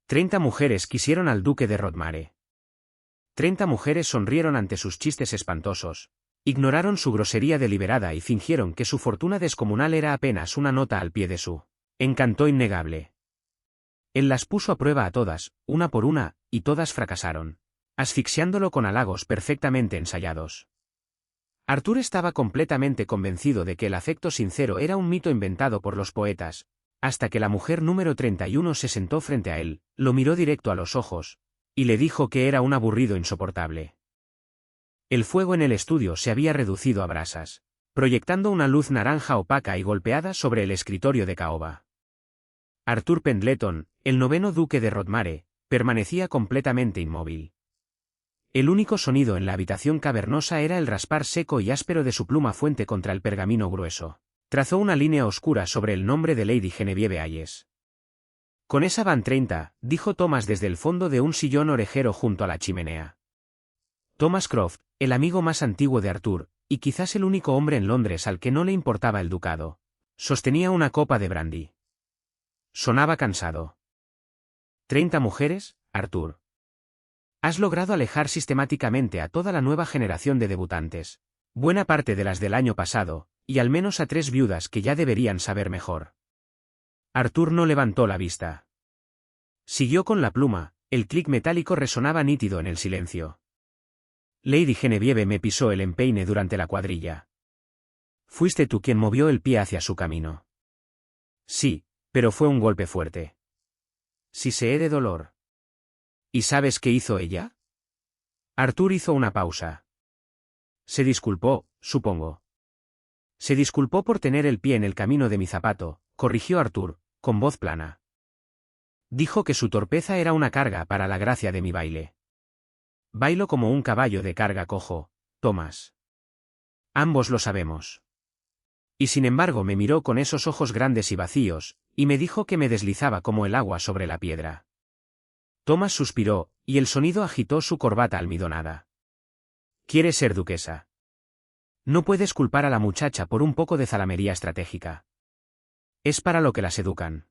30 mujeres quisieron al duque de Rodmare. 30 mujeres sonrieron ante sus chistes espantosos, ignoraron su grosería deliberada y fingieron que su fortuna descomunal era apenas una nota al pie de su encanto innegable. Él las puso a prueba a todas, una por una, y todas fracasaron, asfixiándolo con halagos perfectamente ensayados. Arthur estaba completamente convencido de que el afecto sincero era un mito inventado por los poetas, hasta que la mujer número 31 se sentó frente a él, lo miró directo a los ojos, y le dijo que era un aburrido insoportable. El fuego en el estudio se había reducido a brasas, proyectando una luz naranja opaca y golpeada sobre el escritorio de caoba. Arthur Pendleton, el noveno duque de Rodmare, permanecía completamente inmóvil. El único sonido en la habitación cavernosa era el raspar seco y áspero de su pluma fuente contra el pergamino grueso. Trazó una línea oscura sobre el nombre de Lady Genevieve Hayes. Con esa van 30, dijo Thomas desde el fondo de un sillón orejero junto a la chimenea. Thomas Croft, el amigo más antiguo de Arthur, y quizás el único hombre en Londres al que no le importaba el ducado, sostenía una copa de brandy. Sonaba cansado. 30 mujeres, Arthur. Has logrado alejar sistemáticamente a toda la nueva generación de debutantes, buena parte de las del año pasado, y al menos a 3 viudas que ya deberían saber mejor. Arthur no levantó la vista. Siguió con la pluma, el clic metálico resonaba nítido en el silencio. Lady Genevieve me pisó el empeine durante la cuadrilla. Fuiste tú quien movió el pie hacia su camino. Sí, pero fue un golpe fuerte. Sí sé de dolor. ¿Y sabes qué hizo ella? Arthur hizo una pausa. Se disculpó, supongo. Se disculpó por tener el pie en el camino de mi zapato, corrigió Arthur, con voz plana. Dijo que su torpeza era una carga para la gracia de mi baile. Bailo como un caballo de carga cojo, Thomas. Ambos lo sabemos. Y sin embargo me miró con esos ojos grandes y vacíos, y me dijo que me deslizaba como el agua sobre la piedra. Thomas suspiró, y el sonido agitó su corbata almidonada. ¿Quiere ser duquesa? No puedes culpar a la muchacha por un poco de zalamería estratégica. Es para lo que las educan.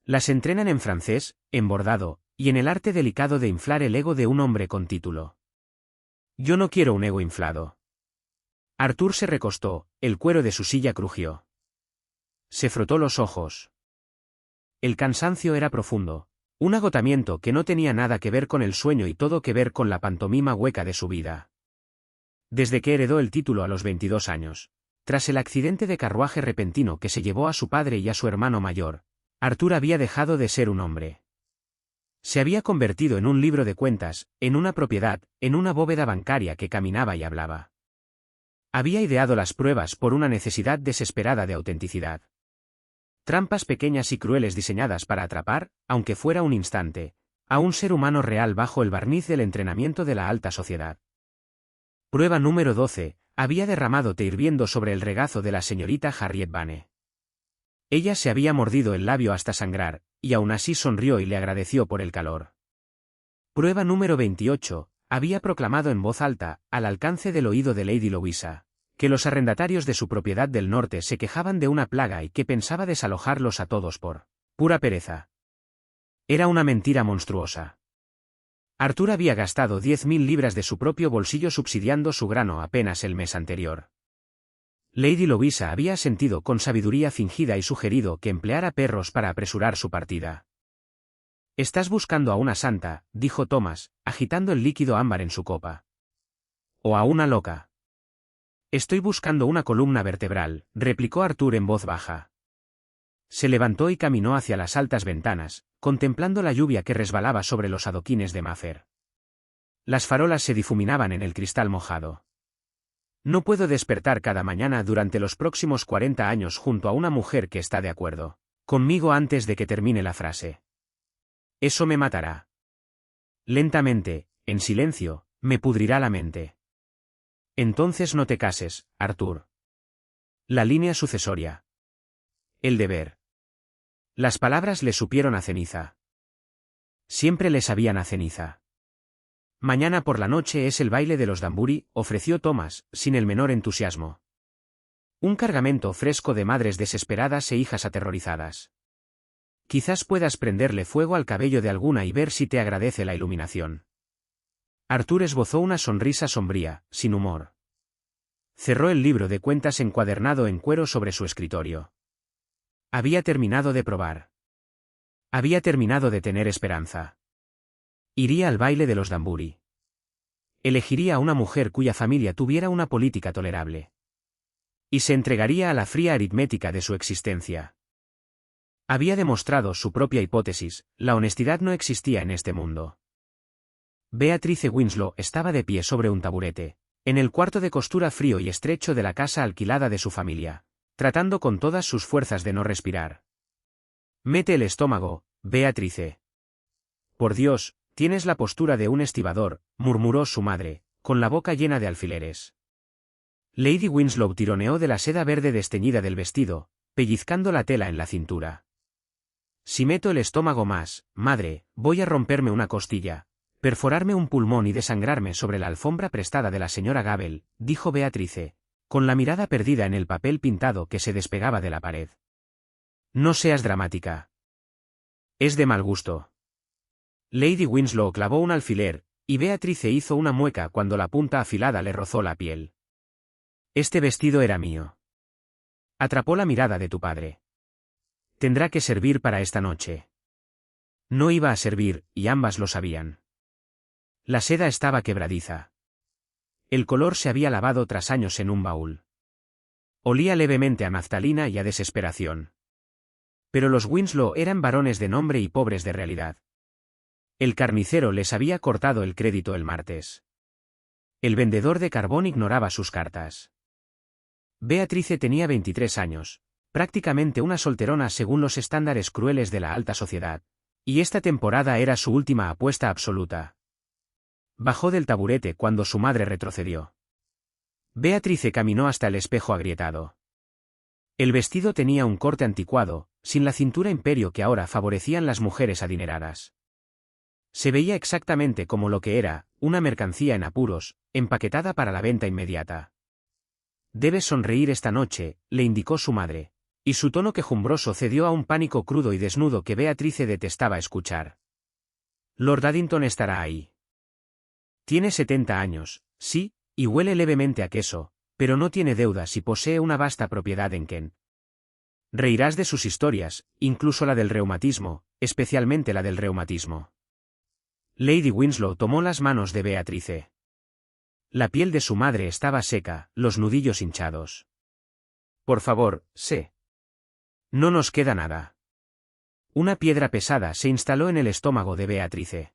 Las entrenan en francés, en bordado, y en el arte delicado de inflar el ego de un hombre con título. Yo no quiero un ego inflado. Arthur se recostó, el cuero de su silla crujió. Se frotó los ojos. El cansancio era profundo, un agotamiento que no tenía nada que ver con el sueño y todo que ver con la pantomima hueca de su vida. Desde que heredó el título a los 22 años, tras el accidente de carruaje repentino que se llevó a su padre y a su hermano mayor, Arthur había dejado de ser un hombre. Se había convertido en un libro de cuentas, en una propiedad, en una bóveda bancaria que caminaba y hablaba. Había ideado las pruebas por una necesidad desesperada de autenticidad. Trampas pequeñas y crueles diseñadas para atrapar, aunque fuera un instante, a un ser humano real bajo el barniz del entrenamiento de la alta sociedad. Prueba número 12, había derramado té hirviendo sobre el regazo de la señorita Harriet Vane. Ella se había mordido el labio hasta sangrar, y aún así sonrió y le agradeció por el calor. Prueba número 28, había proclamado en voz alta, al alcance del oído de Lady Louisa, que los arrendatarios de su propiedad del norte se quejaban de una plaga y que pensaba desalojarlos a todos por pura pereza. Era una mentira monstruosa. Arthur había gastado 10.000 libras de su propio bolsillo subsidiando su grano apenas el mes anterior. Lady Louisa había asentido con sabiduría fingida y sugerido que empleara perros para apresurar su partida. «Estás buscando a una santa», dijo Thomas, agitando el líquido ámbar en su copa. «O a una loca». «Estoy buscando una columna vertebral», replicó Arthur en voz baja. Se levantó y caminó hacia las altas ventanas, contemplando la lluvia que resbalaba sobre los adoquines de Mayfair. Las farolas se difuminaban en el cristal mojado. «No puedo despertar cada mañana durante los próximos 40 años junto a una mujer que está de acuerdo conmigo antes de que termine la frase. Eso me matará. Lentamente, en silencio, me pudrirá la mente. Entonces no te cases, Arthur. La línea sucesoria. El deber». Las palabras le supieron a ceniza. Siempre le sabían a ceniza. «Mañana por la noche es el baile de los Danbury», ofreció Thomas, sin el menor entusiasmo. Un cargamento fresco de madres desesperadas e hijas aterrorizadas. Quizás puedas prenderle fuego al cabello de alguna y ver si te agradece la iluminación. Arthur esbozó una sonrisa sombría, sin humor. Cerró el libro de cuentas encuadernado en cuero sobre su escritorio. Había terminado de probar. Había terminado de tener esperanza. Iría al baile de los Danbury. Elegiría a una mujer cuya familia tuviera una política tolerable. Y se entregaría a la fría aritmética de su existencia. Había demostrado su propia hipótesis: la honestidad no existía en este mundo. Beatrice Winslow estaba de pie sobre un taburete, en el cuarto de costura frío y estrecho de la casa alquilada de su familia, tratando con todas sus fuerzas de no respirar. Mete el estómago, Beatrice. Por Dios, tienes la postura de un estibador, murmuró su madre, con la boca llena de alfileres. Lady Winslow tironeó de la seda verde desteñida del vestido, pellizcando la tela en la cintura. Si meto el estómago más, madre, voy a romperme una costilla, perforarme un pulmón y desangrarme sobre la alfombra prestada de la señora Gable, dijo Beatrice, con la mirada perdida en el papel pintado que se despegaba de la pared. No seas dramática. Es de mal gusto. Lady Winslow clavó un alfiler, y Beatrice hizo una mueca cuando la punta afilada le rozó la piel. Este vestido era mío. Atrapó la mirada de tu padre. Tendrá que servir para esta noche. No iba a servir, y ambas lo sabían. La seda estaba quebradiza. El color se había lavado tras años en un baúl. Olía levemente a naftalina y a desesperación. Pero los Winslow eran varones de nombre y pobres de realidad. El carnicero les había cortado el crédito el martes. El vendedor de carbón ignoraba sus cartas. Beatrice tenía 23 años, prácticamente una solterona según los estándares crueles de la alta sociedad, y esta temporada era su última apuesta absoluta. Bajó del taburete cuando su madre retrocedió. Beatrice caminó hasta el espejo agrietado. El vestido tenía un corte anticuado, sin la cintura imperio que ahora favorecían las mujeres adineradas. Se veía exactamente como lo que era, una mercancía en apuros, empaquetada para la venta inmediata. Debes sonreír esta noche, le indicó su madre, y su tono quejumbroso cedió a un pánico crudo y desnudo que Beatrice detestaba escuchar. Lord Addington estará ahí. Tiene 70 años, sí, y huele levemente a queso, pero no tiene deudas y posee una vasta propiedad en Kent. Reirás de sus historias, incluso la del reumatismo, especialmente la del reumatismo. Lady Winslow tomó las manos de Beatrice. La piel de su madre estaba seca, los nudillos hinchados. Por favor, sé. No nos queda nada. Una piedra pesada se instaló en el estómago de Beatrice.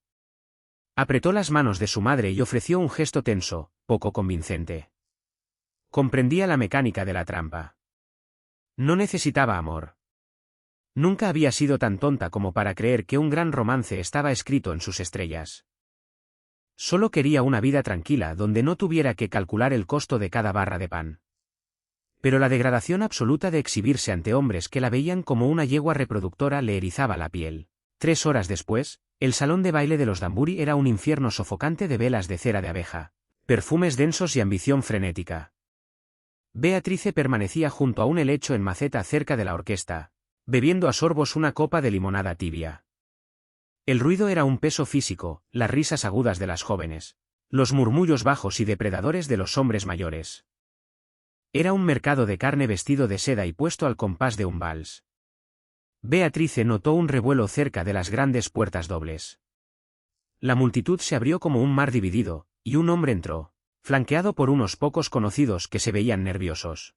Apretó las manos de su madre y ofreció un gesto tenso, poco convincente. Comprendía la mecánica de la trampa. No necesitaba amor. Nunca había sido tan tonta como para creer que un gran romance estaba escrito en sus estrellas. Solo quería una vida tranquila donde no tuviera que calcular el costo de cada barra de pan. Pero la degradación absoluta de exhibirse ante hombres que la veían como una yegua reproductora le erizaba la piel. 3 horas después, el salón de baile de los Danbury era un infierno sofocante de velas de cera de abeja, perfumes densos y ambición frenética. Beatrice permanecía junto a un helecho en maceta cerca de la orquesta, bebiendo a sorbos una copa de limonada tibia. El ruido era un peso físico, las risas agudas de las jóvenes, los murmullos bajos y depredadores de los hombres mayores. Era un mercado de carne vestido de seda y puesto al compás de un vals. Beatrice notó un revuelo cerca de las grandes puertas dobles. La multitud se abrió como un mar dividido, y un hombre entró, flanqueado por unos pocos conocidos que se veían nerviosos.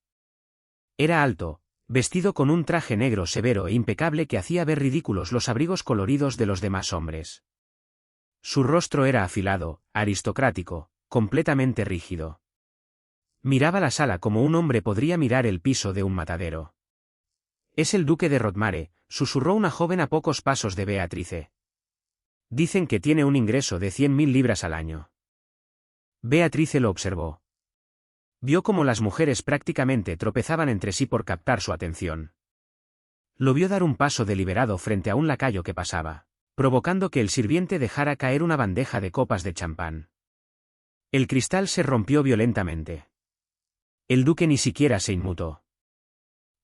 Era alto, vestido con un traje negro severo e impecable que hacía ver ridículos los abrigos coloridos de los demás hombres. Su rostro era afilado, aristocrático, completamente rígido. Miraba la sala como un hombre podría mirar el piso de un matadero. «Es el duque de Rodmare», susurró una joven a pocos pasos de Beatrice. «Dicen que tiene un ingreso de 100.000 libras al año». Beatrice lo observó. Vio cómo las mujeres prácticamente tropezaban entre sí por captar su atención. Lo vio dar un paso deliberado frente a un lacayo que pasaba, provocando que el sirviente dejara caer una bandeja de copas de champán. El cristal se rompió violentamente. El duque ni siquiera se inmutó.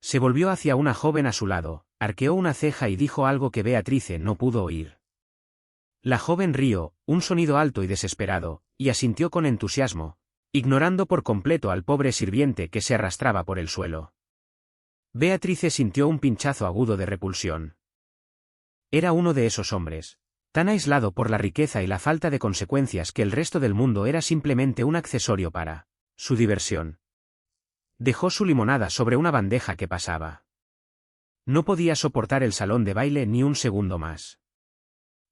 Se volvió hacia una joven a su lado, arqueó una ceja y dijo algo que Beatrice no pudo oír. La joven rió, un sonido alto y desesperado, y asintió con entusiasmo, ignorando por completo al pobre sirviente que se arrastraba por el suelo. Beatrice sintió un pinchazo agudo de repulsión. Era uno de esos hombres, tan aislado por la riqueza y la falta de consecuencias que el resto del mundo era simplemente un accesorio para su diversión. Dejó su limonada sobre una bandeja que pasaba. No podía soportar el salón de baile ni un segundo más.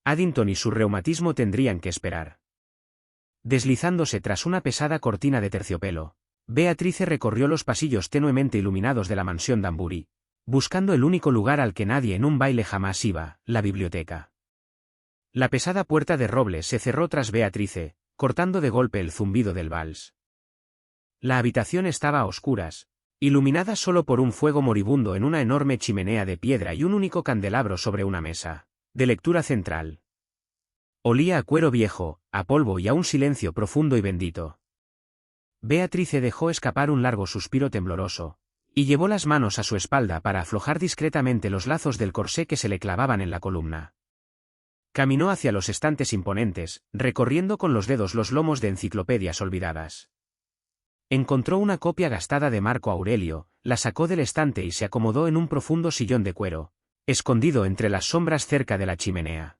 Addington y su reumatismo tendrían que esperar. Deslizándose tras una pesada cortina de terciopelo, Beatrice recorrió los pasillos tenuemente iluminados de la mansión Danbury, buscando el único lugar al que nadie en un baile jamás iba, la biblioteca. La pesada puerta de roble se cerró tras Beatrice, cortando de golpe el zumbido del vals. La habitación estaba a oscuras, iluminada solo por un fuego moribundo en una enorme chimenea de piedra y un único candelabro sobre una mesa de lectura central. Olía a cuero viejo, a polvo y a un silencio profundo y bendito. Beatrice dejó escapar un largo suspiro tembloroso, y llevó las manos a su espalda para aflojar discretamente los lazos del corsé que se le clavaban en la columna. Caminó hacia los estantes imponentes, recorriendo con los dedos los lomos de enciclopedias olvidadas. Encontró una copia gastada de Marco Aurelio, la sacó del estante y se acomodó en un profundo sillón de cuero, escondido entre las sombras cerca de la chimenea.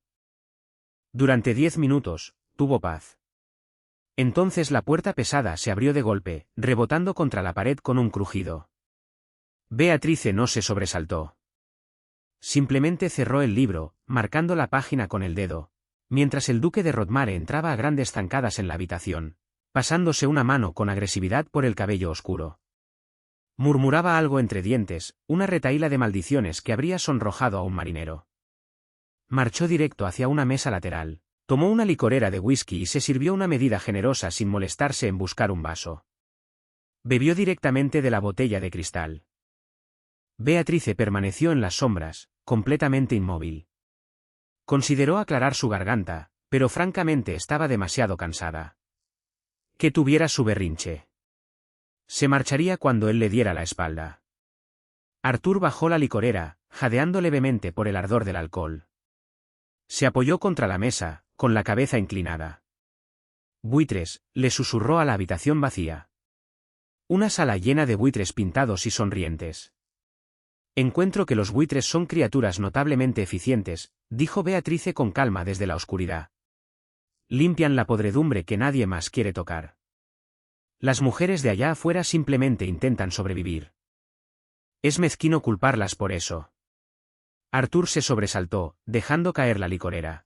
Durante 10 minutos, tuvo paz. Entonces la puerta pesada se abrió de golpe, rebotando contra la pared con un crujido. Beatrice no se sobresaltó. Simplemente cerró el libro, marcando la página con el dedo, mientras el duque de Rodmare entraba a grandes zancadas en la habitación, pasándose una mano con agresividad por el cabello oscuro. Murmuraba algo entre dientes, una retahíla de maldiciones que habría sonrojado a un marinero. Marchó directo hacia una mesa lateral, tomó una licorera de whisky y se sirvió una medida generosa sin molestarse en buscar un vaso. Bebió directamente de la botella de cristal. Beatrice permaneció en las sombras, completamente inmóvil. Consideró aclarar su garganta, pero francamente estaba demasiado cansada. Que tuviera su berrinche. Se marcharía cuando él le diera la espalda. Arthur bajó la licorera, jadeando levemente por el ardor del alcohol. Se apoyó contra la mesa, con la cabeza inclinada. Buitres, le susurró a la habitación vacía. Una sala llena de buitres pintados y sonrientes. Encuentro que los buitres son criaturas notablemente eficientes, dijo Beatrice con calma desde la oscuridad. Limpian la podredumbre que nadie más quiere tocar. Las mujeres de allá afuera simplemente intentan sobrevivir. Es mezquino culparlas por eso. Arthur se sobresaltó, dejando caer la licorera.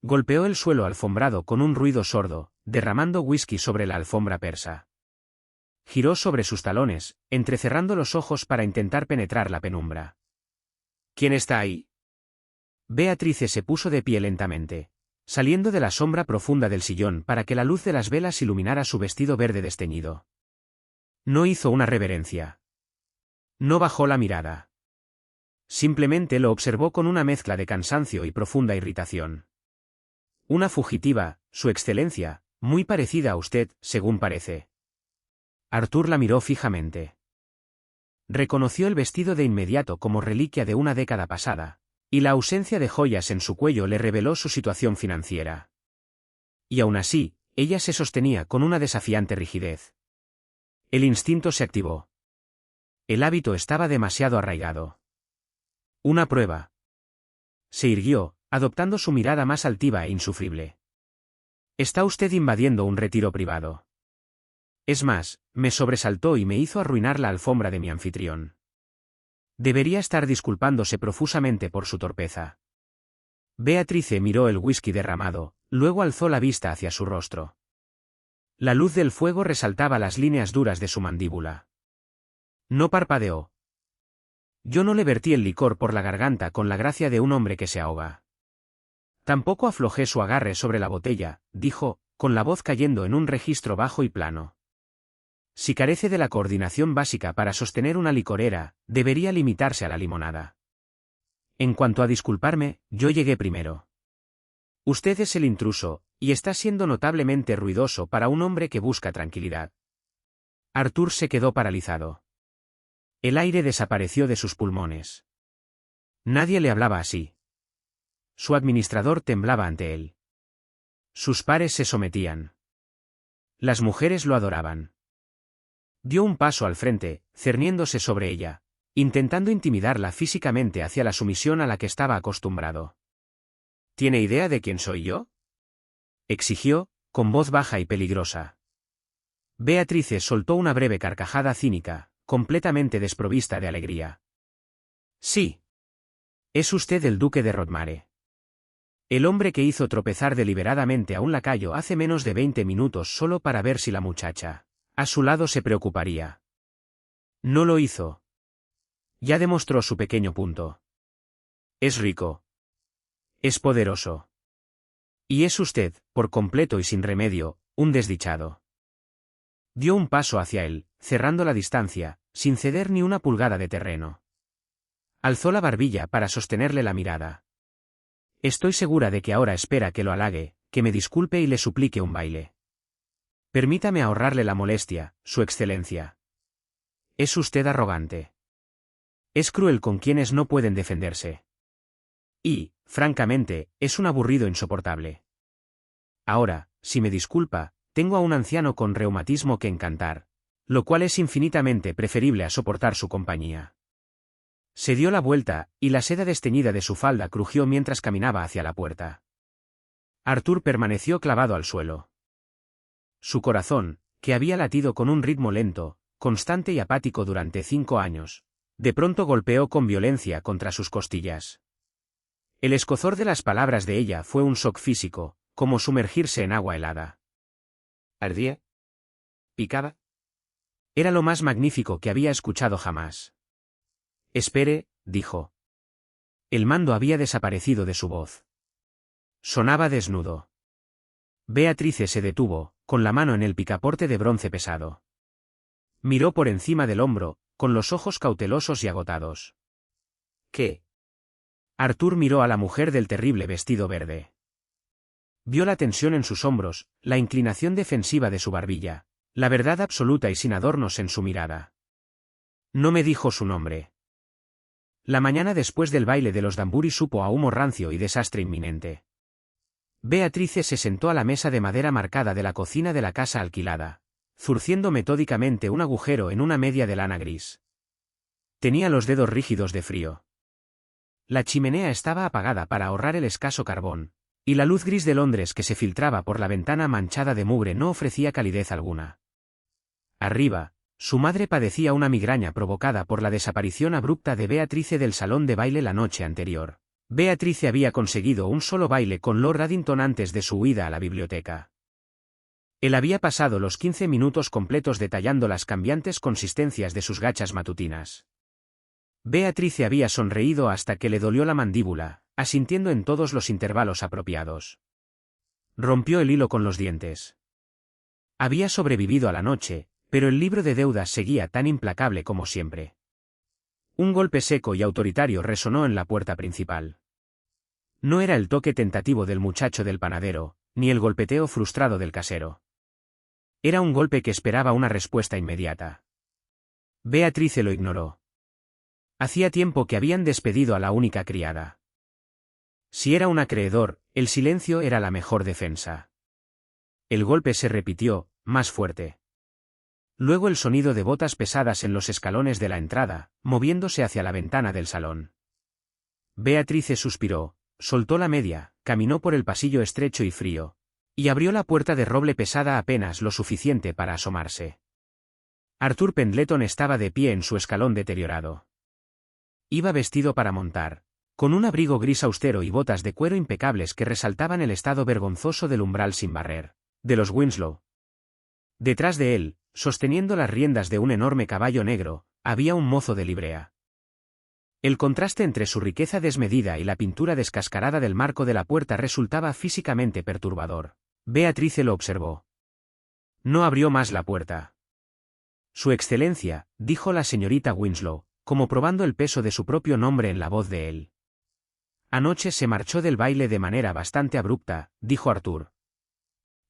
Golpeó el suelo alfombrado con un ruido sordo, derramando whisky sobre la alfombra persa. Giró sobre sus talones, entrecerrando los ojos para intentar penetrar la penumbra. ¿Quién está ahí? Beatrice se puso de pie lentamente, saliendo de la sombra profunda del sillón para que la luz de las velas iluminara su vestido verde desteñido. No hizo una reverencia. No bajó la mirada. Simplemente lo observó con una mezcla de cansancio y profunda irritación. Una fugitiva, su excelencia, muy parecida a usted, según parece. Arthur la miró fijamente. Reconoció el vestido de inmediato como reliquia de una década pasada, y la ausencia de joyas en su cuello le reveló su situación financiera. Y aún así, ella se sostenía con una desafiante rigidez. El instinto se activó. El hábito estaba demasiado arraigado. Una prueba. Se irguió, adoptando su mirada más altiva e insufrible. Está usted invadiendo un retiro privado. Es más, me sobresaltó y me hizo arruinar la alfombra de mi anfitrión. Debería estar disculpándose profusamente por su torpeza. Beatrice miró el whisky derramado, luego alzó la vista hacia su rostro. La luz del fuego resaltaba las líneas duras de su mandíbula. No parpadeó. Yo no le vertí el licor por la garganta con la gracia de un hombre que se ahoga. Tampoco aflojé su agarre sobre la botella, dijo, con la voz cayendo en un registro bajo y plano. Si carece de la coordinación básica para sostener una licorera, debería limitarse a la limonada. En cuanto a disculparme, yo llegué primero. Usted es el intruso, y está siendo notablemente ruidoso para un hombre que busca tranquilidad. Arthur se quedó paralizado. El aire desapareció de sus pulmones. Nadie le hablaba así. Su administrador temblaba ante él. Sus pares se sometían. Las mujeres lo adoraban. Dio un paso al frente, cerniéndose sobre ella, intentando intimidarla físicamente hacia la sumisión a la que estaba acostumbrado. ¿Tiene idea de quién soy yo?, exigió, con voz baja y peligrosa. Beatrice soltó una breve carcajada cínica, completamente desprovista de alegría. Sí. Es usted el duque de Rodmare. El hombre que hizo tropezar deliberadamente a un lacayo hace menos de 20 minutos solo para ver si la muchacha a su lado se preocuparía. No lo hizo. Ya demostró su pequeño punto. Es rico. Es poderoso. Y es usted, por completo y sin remedio, un desdichado. Dio un paso hacia él, cerrando la distancia, sin ceder ni una pulgada de terreno. Alzó la barbilla para sostenerle la mirada. Estoy segura de que ahora espera que lo halague, que me disculpe y le suplique un baile. Permítame ahorrarle la molestia, Su Excelencia. Es usted arrogante. Es cruel con quienes no pueden defenderse. Y, francamente, es un aburrido insoportable. Ahora, si me disculpa, tengo a un anciano con reumatismo que encantar, lo cual es infinitamente preferible a soportar su compañía. Se dio la vuelta, y la seda desteñida de su falda crujió mientras caminaba hacia la puerta. Arthur permaneció clavado al suelo. Su corazón, que había latido con un ritmo lento, constante y apático durante 5 años, de pronto golpeó con violencia contra sus costillas. El escozor de las palabras de ella fue un shock físico, como sumergirse en agua helada. ¿Ardía? ¿Picaba? Era lo más magnífico que había escuchado jamás. Espere, dijo. El mando había desaparecido de su voz. Sonaba desnudo. Beatrice se detuvo, con la mano en el picaporte de bronce pesado. Miró por encima del hombro, con los ojos cautelosos y agotados. ¿Qué? Arthur miró a la mujer del terrible vestido verde. Vio la tensión en sus hombros, la inclinación defensiva de su barbilla, la verdad absoluta y sin adornos en su mirada. No me dijo su nombre. La mañana después del baile de los Danbury supo a humo rancio y desastre inminente. Beatrice se sentó a la mesa de madera marcada de la cocina de la casa alquilada, zurciendo metódicamente un agujero en una media de lana gris. Tenía los dedos rígidos de frío. La chimenea estaba apagada para ahorrar el escaso carbón, y la luz gris de Londres que se filtraba por la ventana manchada de mugre no ofrecía calidez alguna. Arriba, su madre padecía una migraña provocada por la desaparición abrupta de Beatrice del salón de baile la noche anterior. Beatrice había conseguido un solo baile con Lord Addington antes de su huida a la biblioteca. Él había pasado los 15 minutos completos detallando las cambiantes consistencias de sus gachas matutinas. Beatrice había sonreído hasta que le dolió la mandíbula, asintiendo en todos los intervalos apropiados. Rompió el hilo con los dientes. Había sobrevivido a la noche, pero el libro de deudas seguía tan implacable como siempre. Un golpe seco y autoritario resonó en la puerta principal. No era el toque tentativo del muchacho del panadero, ni el golpeteo frustrado del casero. Era un golpe que esperaba una respuesta inmediata. Beatrice lo ignoró. Hacía tiempo que habían despedido a la única criada. Si era un acreedor, el silencio era la mejor defensa. El golpe se repitió, más fuerte. Luego el sonido de botas pesadas en los escalones de la entrada, moviéndose hacia la ventana del salón. Beatrice suspiró, soltó la media, caminó por el pasillo estrecho y frío, y abrió la puerta de roble pesada apenas lo suficiente para asomarse. Arthur Pendleton estaba de pie en su escalón deteriorado. Iba vestido para montar, con un abrigo gris austero y botas de cuero impecables que resaltaban el estado vergonzoso del umbral sin barrer, de los Winslow. Detrás de él, sosteniendo las riendas de un enorme caballo negro, había un mozo de librea. El contraste entre su riqueza desmedida y la pintura descascarada del marco de la puerta resultaba físicamente perturbador. Beatrice lo observó. No abrió más la puerta. Su Excelencia, dijo la señorita Winslow, como probando el peso de su propio nombre en la voz de él. Anoche se marchó del baile de manera bastante abrupta, dijo Arthur.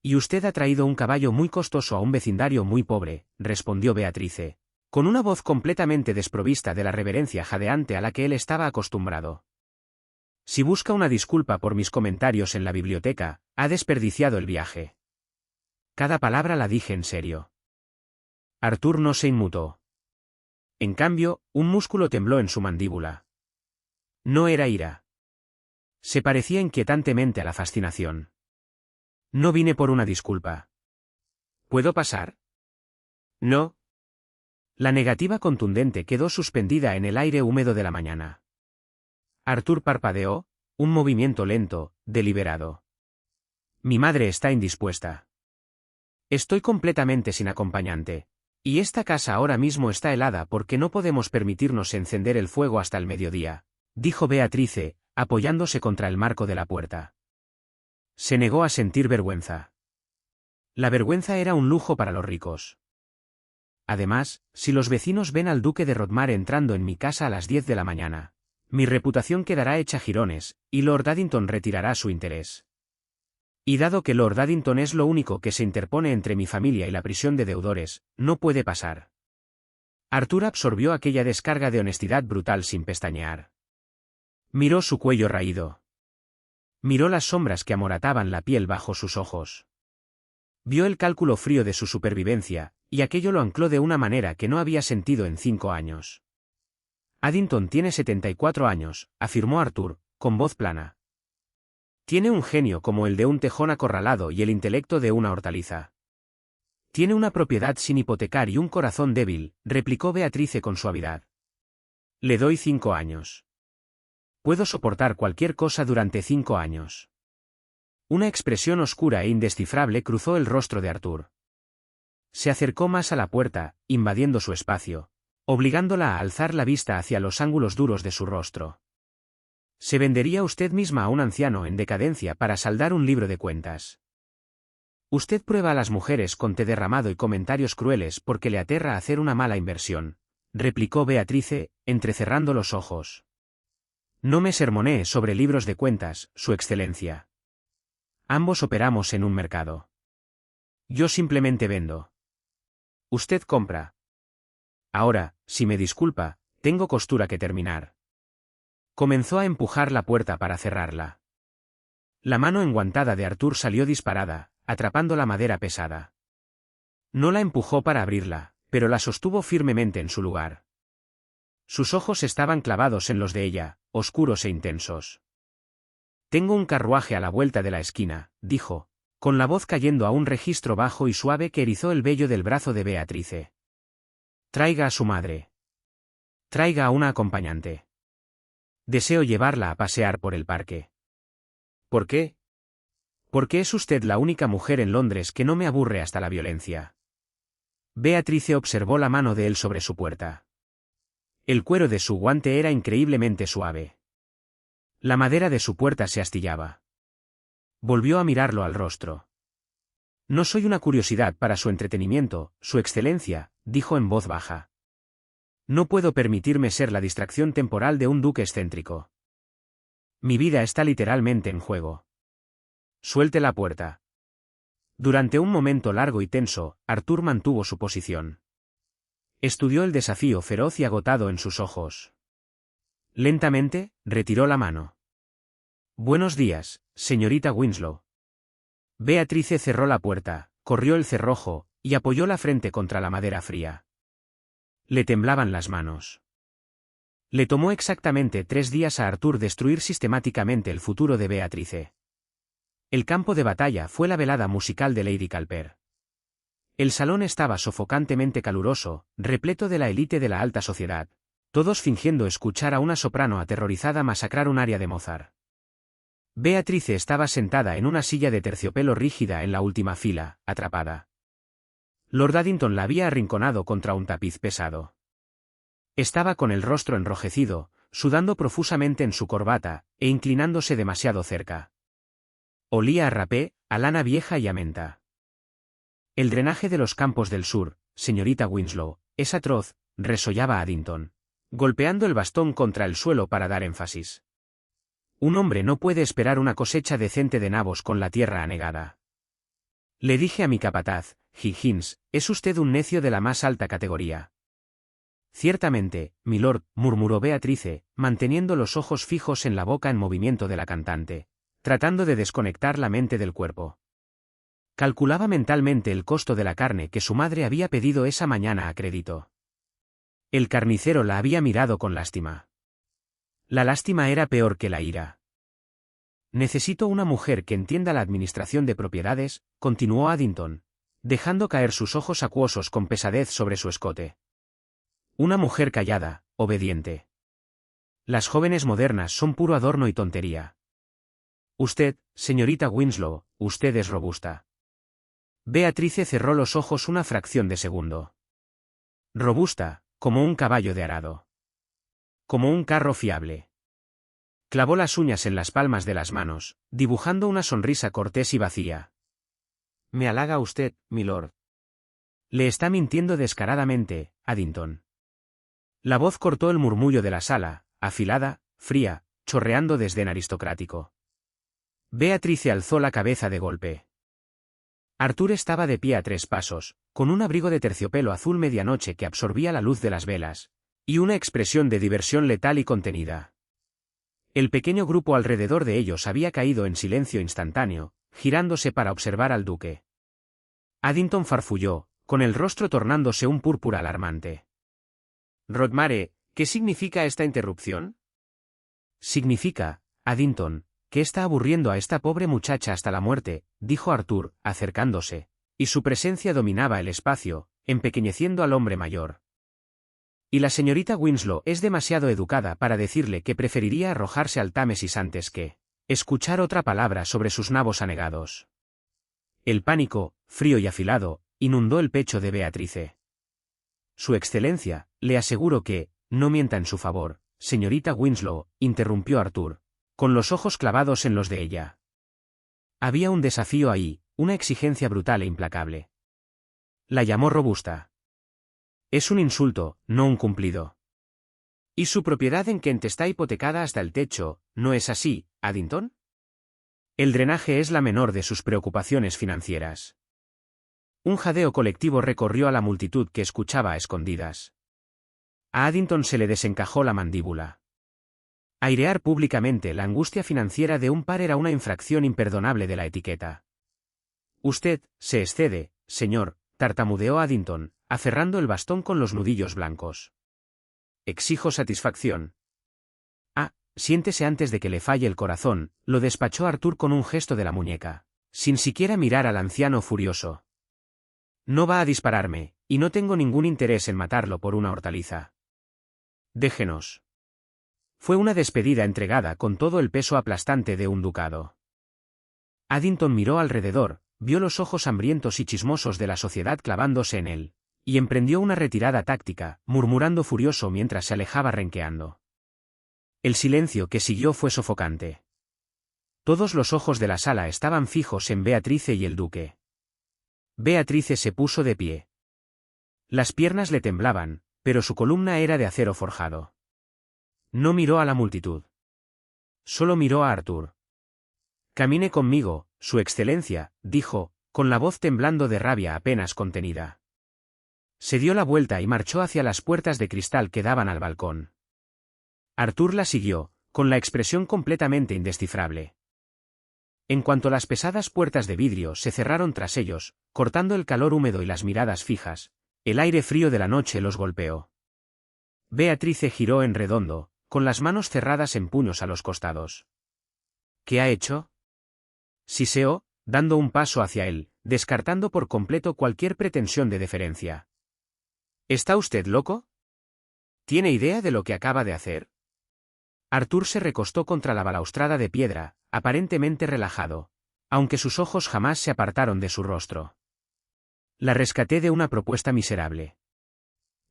Y usted ha traído un caballo muy costoso a un vecindario muy pobre, respondió Beatrice, con una voz completamente desprovista de la reverencia jadeante a la que él estaba acostumbrado. Si busca una disculpa por mis comentarios en la biblioteca, ha desperdiciado el viaje. Cada palabra la dije en serio. Arthur no se inmutó. En cambio, un músculo tembló en su mandíbula. No era ira. Se parecía inquietantemente a la fascinación. No vine por una disculpa. ¿Puedo pasar? No. La negativa contundente quedó suspendida en el aire húmedo de la mañana. Arthur parpadeó, un movimiento lento, deliberado. Mi madre está indispuesta. Estoy completamente sin acompañante. Y esta casa ahora mismo está helada porque no podemos permitirnos encender el fuego hasta el mediodía, dijo Beatrice, apoyándose contra el marco de la puerta. Se negó a sentir vergüenza. La vergüenza era un lujo para los ricos. Además, si los vecinos ven al duque de Rodmare entrando en mi casa a las 10 de la mañana, mi reputación quedará hecha jirones, y Lord Addington retirará su interés. Y dado que Lord Addington es lo único que se interpone entre mi familia y la prisión de deudores, no puede pasar. Arthur absorbió aquella descarga de honestidad brutal sin pestañear. Miró su cuello raído. Miró las sombras que amorataban la piel bajo sus ojos. Vio el cálculo frío de su supervivencia, y aquello lo ancló de una manera que no había sentido en 5 años. Addington tiene 74 años, afirmó Arthur, con voz plana. Tiene un genio como el de un tejón acorralado y el intelecto de una hortaliza. Tiene una propiedad sin hipotecar y un corazón débil, replicó Beatrice con suavidad. Le doy 5 años. Puedo soportar cualquier cosa durante 5 años. Una expresión oscura e indescifrable cruzó el rostro de Arthur. Se acercó más a la puerta, invadiendo su espacio, obligándola a alzar la vista hacia los ángulos duros de su rostro. ¿Se vendería usted misma a un anciano en decadencia para saldar un libro de cuentas? Usted prueba a las mujeres con té derramado y comentarios crueles porque le aterra hacer una mala inversión, replicó Beatrice, entrecerrando los ojos. No me sermonee sobre libros de cuentas, Su Excelencia. Ambos operamos en un mercado. Yo simplemente vendo. Usted compra. Ahora, si me disculpa, tengo costura que terminar. Comenzó a empujar la puerta para cerrarla. La mano enguantada de Arthur salió disparada, atrapando la madera pesada. No la empujó para abrirla, pero la sostuvo firmemente en su lugar. Sus ojos estaban clavados en los de ella, oscuros e intensos. Tengo un carruaje a la vuelta de la esquina, dijo, con la voz cayendo a un registro bajo y suave que erizó el vello del brazo de Beatrice. Traiga a su madre. Traiga a una acompañante. Deseo llevarla a pasear por el parque. ¿Por qué? Porque es usted la única mujer en Londres que no me aburre hasta la violencia. Beatrice observó la mano de él sobre su puerta. El cuero de su guante era increíblemente suave. La madera de su puerta se astillaba. Volvió a mirarlo al rostro. No soy una curiosidad para su entretenimiento, Su Excelencia, dijo en voz baja. No puedo permitirme ser la distracción temporal de un duque excéntrico. Mi vida está literalmente en juego. Suelte la puerta. Durante un momento largo y tenso, Arthur mantuvo su posición. Estudió el desafío feroz y agotado en sus ojos. Lentamente, retiró la mano. Buenos días, señorita Winslow. Beatrice cerró la puerta, corrió el cerrojo, y apoyó la frente contra la madera fría. Le temblaban las manos. Le tomó exactamente 3 días a Arthur destruir sistemáticamente el futuro de Beatrice. El campo de batalla fue la velada musical de Lady Calper. El salón estaba sofocantemente caluroso, repleto de la élite de la alta sociedad, todos fingiendo escuchar a una soprano aterrorizada masacrar un aria de Mozart. Beatrice estaba sentada en una silla de terciopelo rígida en la última fila, atrapada. Lord Addington la había arrinconado contra un tapiz pesado. Estaba con el rostro enrojecido, sudando profusamente en su corbata, e inclinándose demasiado cerca. Olía a rapé, a lana vieja y a menta. El drenaje de los campos del sur, señorita Winslow, es atroz, resollaba Addington, golpeando el bastón contra el suelo para dar énfasis. Un hombre no puede esperar una cosecha decente de nabos con la tierra anegada. Le dije a mi capataz, Higgins, es usted un necio de la más alta categoría. Ciertamente, milord, murmuró Beatrice, manteniendo los ojos fijos en la boca en movimiento de la cantante, tratando de desconectar la mente del cuerpo. Calculaba mentalmente el costo de la carne que su madre había pedido esa mañana a crédito. El carnicero la había mirado con lástima. La lástima era peor que la ira. Necesito una mujer que entienda la administración de propiedades, continuó Addington, dejando caer sus ojos acuosos con pesadez sobre su escote. Una mujer callada, obediente. Las jóvenes modernas son puro adorno y tontería. Usted, señorita Winslow, usted es robusta. Beatrice cerró los ojos una fracción de segundo. Robusta, como un caballo de arado. Como un carro fiable. Clavó las uñas en las palmas de las manos, dibujando una sonrisa cortés y vacía. Me halaga usted, milord. Le está mintiendo descaradamente, Addington. La voz cortó el murmullo de la sala, afilada, fría, chorreando desdén aristocrático. Beatrice alzó la cabeza de golpe. Arthur estaba de pie a 3 pasos, con un abrigo de terciopelo azul medianoche que absorbía la luz de las velas, y una expresión de diversión letal y contenida. El pequeño grupo alrededor de ellos había caído en silencio instantáneo, girándose para observar al duque. Addington farfulló, con el rostro tornándose un púrpura alarmante. Rodmare, ¿qué significa esta interrupción? Significa, Addington, que está aburriendo a esta pobre muchacha hasta la muerte, dijo Arthur, acercándose, y su presencia dominaba el espacio, empequeñeciendo al hombre mayor. Y la señorita Winslow es demasiado educada para decirle que preferiría arrojarse al Támesis antes que escuchar otra palabra sobre sus nabos anegados. El pánico, frío y afilado, inundó el pecho de Beatrice. Su excelencia, le aseguro que, no mienta en su favor, señorita Winslow, interrumpió Arthur, con los ojos clavados en los de ella. Había un desafío ahí, una exigencia brutal e implacable. La llamó robusta. Es un insulto, no un cumplido. ¿Y su propiedad en Kent está hipotecada hasta el techo, no es así, Addington? El drenaje es la menor de sus preocupaciones financieras. Un jadeo colectivo recorrió a la multitud que escuchaba a escondidas. A Addington se le desencajó la mandíbula. Airear públicamente la angustia financiera de un par era una infracción imperdonable de la etiqueta. Usted se excede, señor, tartamudeó Addington, aferrando el bastón con los nudillos blancos. Exijo satisfacción. Ah, siéntese antes de que le falle el corazón, lo despachó Arthur con un gesto de la muñeca, sin siquiera mirar al anciano furioso. No va a dispararme, y no tengo ningún interés en matarlo por una hortaliza. Déjenos. Fue una despedida entregada con todo el peso aplastante de un ducado. Addington miró alrededor, vio los ojos hambrientos y chismosos de la sociedad clavándose en él, y emprendió una retirada táctica, murmurando furioso mientras se alejaba renqueando. El silencio que siguió fue sofocante. Todos los ojos de la sala estaban fijos en Beatrice y el duque. Beatrice se puso de pie. Las piernas le temblaban, pero su columna era de acero forjado. No miró a la multitud. Solo miró a Arthur. Camine conmigo, su excelencia, dijo, con la voz temblando de rabia apenas contenida. Se dio la vuelta y marchó hacia las puertas de cristal que daban al balcón. Arthur la siguió, con la expresión completamente indescifrable. En cuanto las pesadas puertas de vidrio se cerraron tras ellos, cortando el calor húmedo y las miradas fijas, el aire frío de la noche los golpeó. Beatrice giró en redondo, con las manos cerradas en puños a los costados. ¿Qué ha hecho? Siseó, dando un paso hacia él, descartando por completo cualquier pretensión de deferencia. ¿Está usted loco? ¿Tiene idea de lo que acaba de hacer? Arthur se recostó contra la balaustrada de piedra, aparentemente relajado, aunque sus ojos jamás se apartaron de su rostro. La rescaté de una propuesta miserable.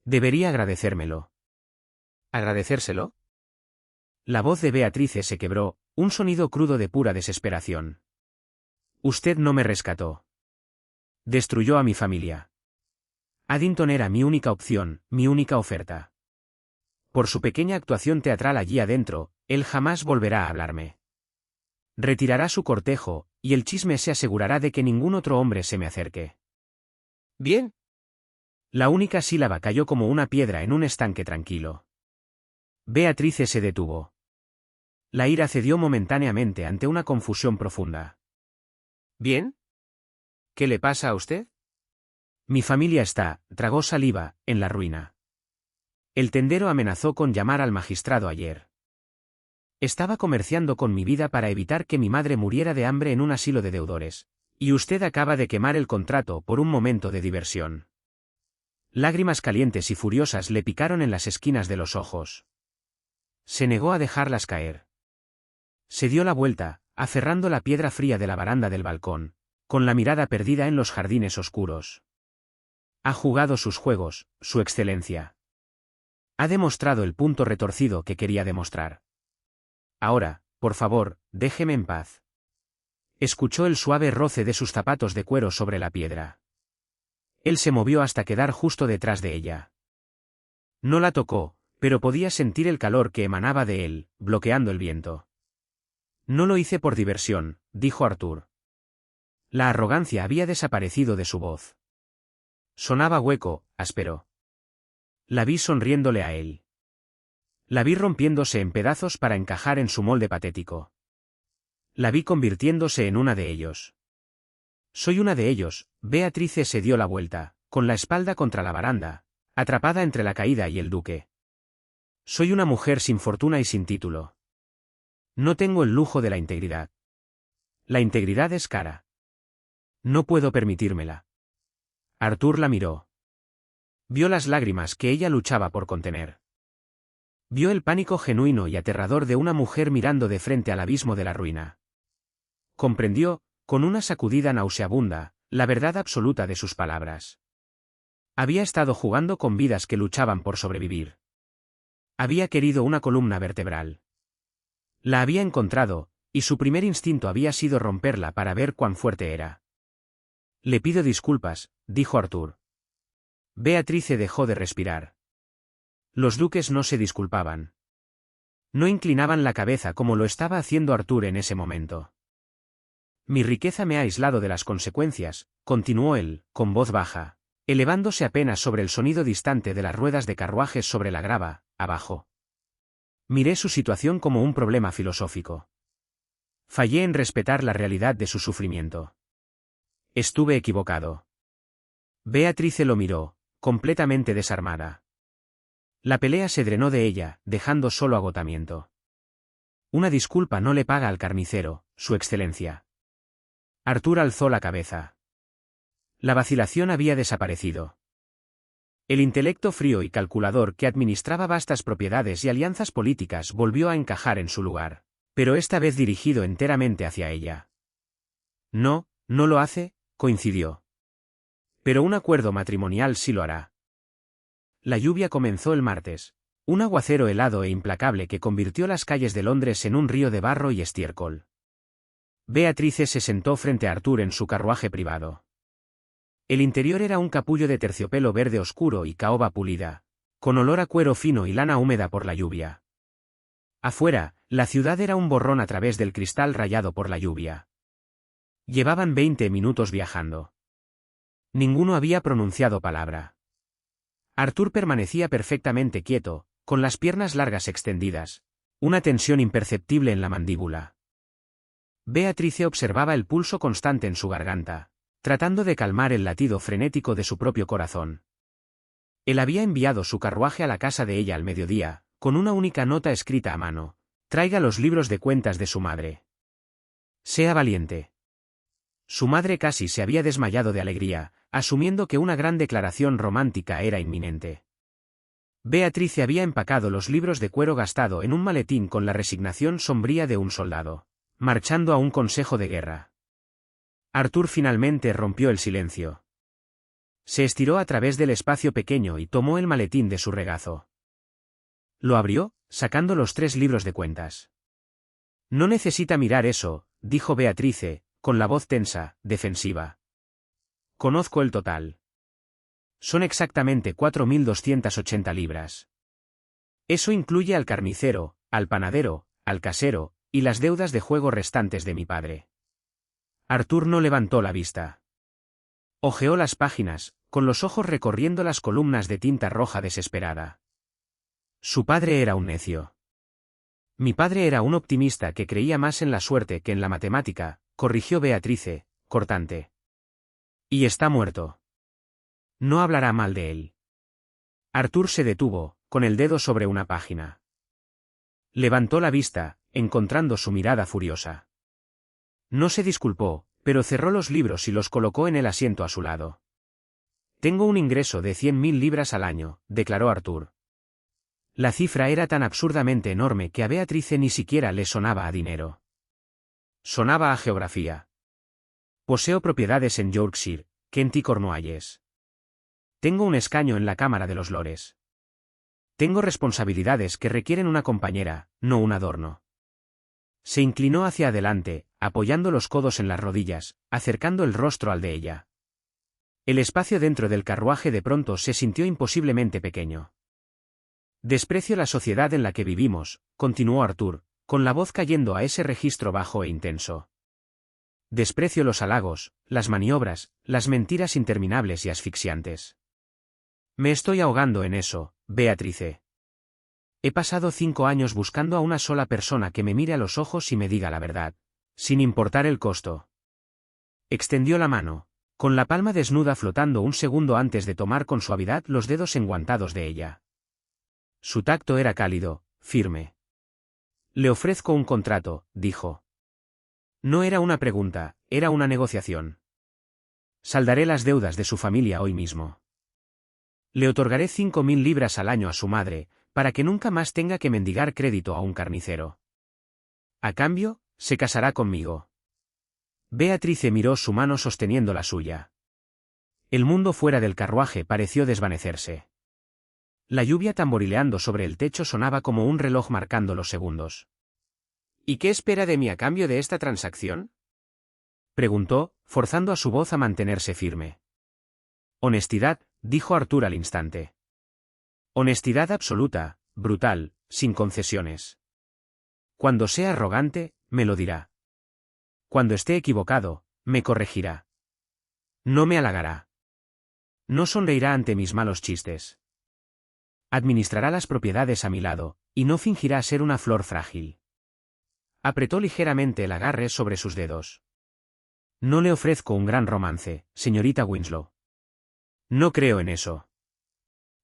Debería agradecérmelo. ¿Agradecérselo? La voz de Beatrice se quebró, un sonido crudo de pura desesperación. Usted no me rescató. Destruyó a mi familia. Addington era mi única opción, mi única oferta. Por su pequeña actuación teatral allí adentro, él jamás volverá a hablarme. Retirará su cortejo, y el chisme se asegurará de que ningún otro hombre se me acerque. Bien. La única sílaba cayó como una piedra en un estanque tranquilo. Beatrice se detuvo. La ira cedió momentáneamente ante una confusión profunda. ¿Bien? ¿Qué le pasa a usted? Mi familia está, tragó saliva, en la ruina. El tendero amenazó con llamar al magistrado ayer. Estaba comerciando con mi vida para evitar que mi madre muriera de hambre en un asilo de deudores. Y usted acaba de quemar el contrato por un momento de diversión. Lágrimas calientes y furiosas le picaron en las esquinas de los ojos. Se negó a dejarlas caer. Se dio la vuelta, aferrando la piedra fría de la baranda del balcón, con la mirada perdida en los jardines oscuros. Ha jugado sus juegos, Su Excelencia. Ha demostrado el punto retorcido que quería demostrar. Ahora, por favor, déjeme en paz. Escuchó el suave roce de sus zapatos de cuero sobre la piedra. Él se movió hasta quedar justo detrás de ella. No la tocó, pero podía sentir el calor que emanaba de él, bloqueando el viento. No lo hice por diversión, dijo Arthur. La arrogancia había desaparecido de su voz. Sonaba hueco, áspero. La vi sonriéndole a él. La vi rompiéndose en pedazos para encajar en su molde patético. La vi convirtiéndose en una de ellos. Soy una de ellos. Beatrice se dio la vuelta, con la espalda contra la baranda, atrapada entre la caída y el duque. Soy una mujer sin fortuna y sin título. No tengo el lujo de la integridad. La integridad es cara. No puedo permitírmela. Arthur la miró. Vio las lágrimas que ella luchaba por contener. Vio el pánico genuino y aterrador de una mujer mirando de frente al abismo de la ruina. Comprendió, con una sacudida nauseabunda, la verdad absoluta de sus palabras. Había estado jugando con vidas que luchaban por sobrevivir. Había querido una columna vertebral. La había encontrado, y su primer instinto había sido romperla para ver cuán fuerte era. Le pido disculpas, dijo Arthur. Beatrice dejó de respirar. Los duques no se disculpaban. No inclinaban la cabeza como lo estaba haciendo Arthur en ese momento. Mi riqueza me ha aislado de las consecuencias, continuó él, con voz baja, elevándose apenas sobre el sonido distante de las ruedas de carruajes sobre la grava, abajo. Miré su situación como un problema filosófico. Fallé en respetar la realidad de su sufrimiento. Estuve equivocado. Beatrice lo miró, completamente desarmada. La pelea se drenó de ella, dejando solo agotamiento. Una disculpa no le paga al carnicero, Su Excelencia. Arthur alzó la cabeza. La vacilación había desaparecido. El intelecto frío y calculador que administraba vastas propiedades y alianzas políticas volvió a encajar en su lugar, pero esta vez dirigido enteramente hacia ella. No, no lo hace, coincidió. Pero un acuerdo matrimonial sí lo hará. La lluvia comenzó el martes, un aguacero helado e implacable que convirtió las calles de Londres en un río de barro y estiércol. Beatrice se sentó frente a Arthur en su carruaje privado. El interior era un capullo de terciopelo verde oscuro y caoba pulida, con olor a cuero fino y lana húmeda por la lluvia. Afuera, la ciudad era un borrón a través del cristal rayado por la lluvia. Llevaban 20 minutos viajando. Ninguno había pronunciado palabra. Arthur permanecía perfectamente quieto, con las piernas largas extendidas, una tensión imperceptible en la mandíbula. Beatrice observaba el pulso constante en su garganta, tratando de calmar el latido frenético de su propio corazón. Él había enviado su carruaje a la casa de ella al mediodía, con una única nota escrita a mano: traiga los libros de cuentas de su madre. Sea valiente. Su madre casi se había desmayado de alegría, asumiendo que una gran declaración romántica era inminente. Beatrice había empacado los libros de cuero gastado en un maletín con la resignación sombría de un soldado, marchando a un consejo de guerra. Arthur finalmente rompió el silencio. Se estiró a través del espacio pequeño y tomó el maletín de su regazo. Lo abrió, sacando los 3 libros de cuentas. No necesita mirar eso, dijo Beatrice, con la voz tensa, defensiva. Conozco el total. Son exactamente 4.280 libras. Eso incluye al carnicero, al panadero, al casero, y las deudas de juego restantes de mi padre. Arthur no levantó la vista. Hojeó las páginas, con los ojos recorriendo las columnas de tinta roja desesperada. Su padre era un necio. Mi padre era un optimista que creía más en la suerte que en la matemática, corrigió Beatrice, cortante. Y está muerto. No hablará mal de él. Arthur se detuvo, con el dedo sobre una página. Levantó la vista, encontrando su mirada furiosa. No se disculpó, pero cerró los libros y los colocó en el asiento a su lado. Tengo un ingreso de 100.000 libras al año, declaró Arthur. La cifra era tan absurdamente enorme que a Beatrice ni siquiera le sonaba a dinero. Sonaba a geografía. Poseo propiedades en Yorkshire, Kent y Cornualles. Tengo un escaño en la Cámara de los Lores. Tengo responsabilidades que requieren una compañera, no un adorno. Se inclinó hacia adelante, apoyando los codos en las rodillas, acercando el rostro al de ella. El espacio dentro del carruaje de pronto se sintió imposiblemente pequeño. Desprecio la sociedad en la que vivimos, continuó Arthur, con la voz cayendo a ese registro bajo e intenso. Desprecio los halagos, las maniobras, las mentiras interminables y asfixiantes. Me estoy ahogando en eso, Beatrice. He pasado 5 años buscando a una sola persona que me mire a los ojos y me diga la verdad, sin importar el costo. Extendió la mano, con la palma desnuda flotando un segundo antes de tomar con suavidad los dedos enguantados de ella. Su tacto era cálido, firme. Le ofrezco un contrato, dijo. No era una pregunta, era una negociación. Saldaré las deudas de su familia hoy mismo. Le otorgaré 5.000 libras al año a su madre, para que nunca más tenga que mendigar crédito a un carnicero. A cambio, se casará conmigo. Beatrice miró su mano sosteniendo la suya. El mundo fuera del carruaje pareció desvanecerse. La lluvia tamborileando sobre el techo sonaba como un reloj marcando los segundos. ¿Y qué espera de mí a cambio de esta transacción?, preguntó, forzando a su voz a mantenerse firme. Honestidad, dijo Arthur al instante. Honestidad absoluta, brutal, sin concesiones. Cuando sea arrogante, me lo dirá. Cuando esté equivocado, me corregirá. No me halagará. No sonreirá ante mis malos chistes. Administrará las propiedades a mi lado, y no fingirá ser una flor frágil. Apretó ligeramente el agarre sobre sus dedos. No le ofrezco un gran romance, señorita Winslow. No creo en eso.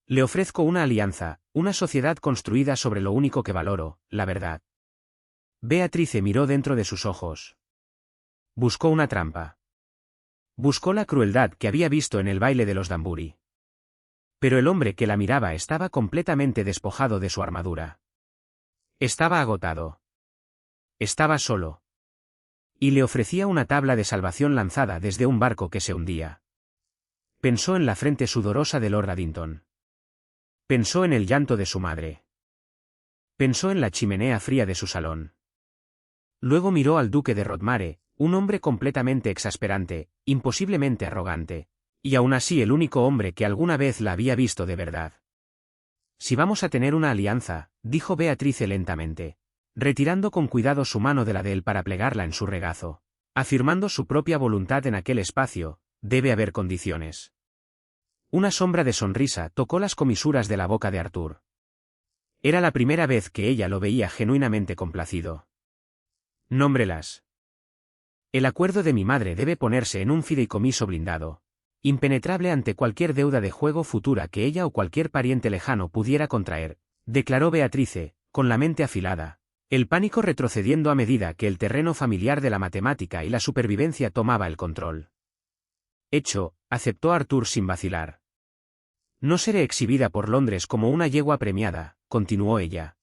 Le ofrezco una alianza, una sociedad construida sobre lo único que valoro, la verdad. Beatrice miró dentro de sus ojos. Buscó una trampa. Buscó la crueldad que había visto en el baile de los Danbury. Pero el hombre que la miraba estaba completamente despojado de su armadura. Estaba agotado. Estaba solo. Y le ofrecía una tabla de salvación lanzada desde un barco que se hundía. Pensó en la frente sudorosa de Lord Addington. Pensó en el llanto de su madre. Pensó en la chimenea fría de su salón. Luego miró al duque de Rodmare, un hombre completamente exasperante, imposiblemente arrogante, y aún así el único hombre que alguna vez la había visto de verdad. Si vamos a tener una alianza, dijo Beatrice lentamente, retirando con cuidado su mano de la de él para plegarla en su regazo, afirmando su propia voluntad en aquel espacio, debe haber condiciones. Una sombra de sonrisa tocó las comisuras de la boca de Arthur. Era la primera vez que ella lo veía genuinamente complacido. Nómbrelas. El acuerdo de mi madre debe ponerse en un fideicomiso blindado, impenetrable ante cualquier deuda de juego futura que ella o cualquier pariente lejano pudiera contraer, declaró Beatrice, con la mente afilada, el pánico retrocediendo a medida que el terreno familiar de la matemática y la supervivencia tomaba el control. Hecho, aceptó Arthur sin vacilar. No seré exhibida por Londres como una yegua premiada, continuó ella.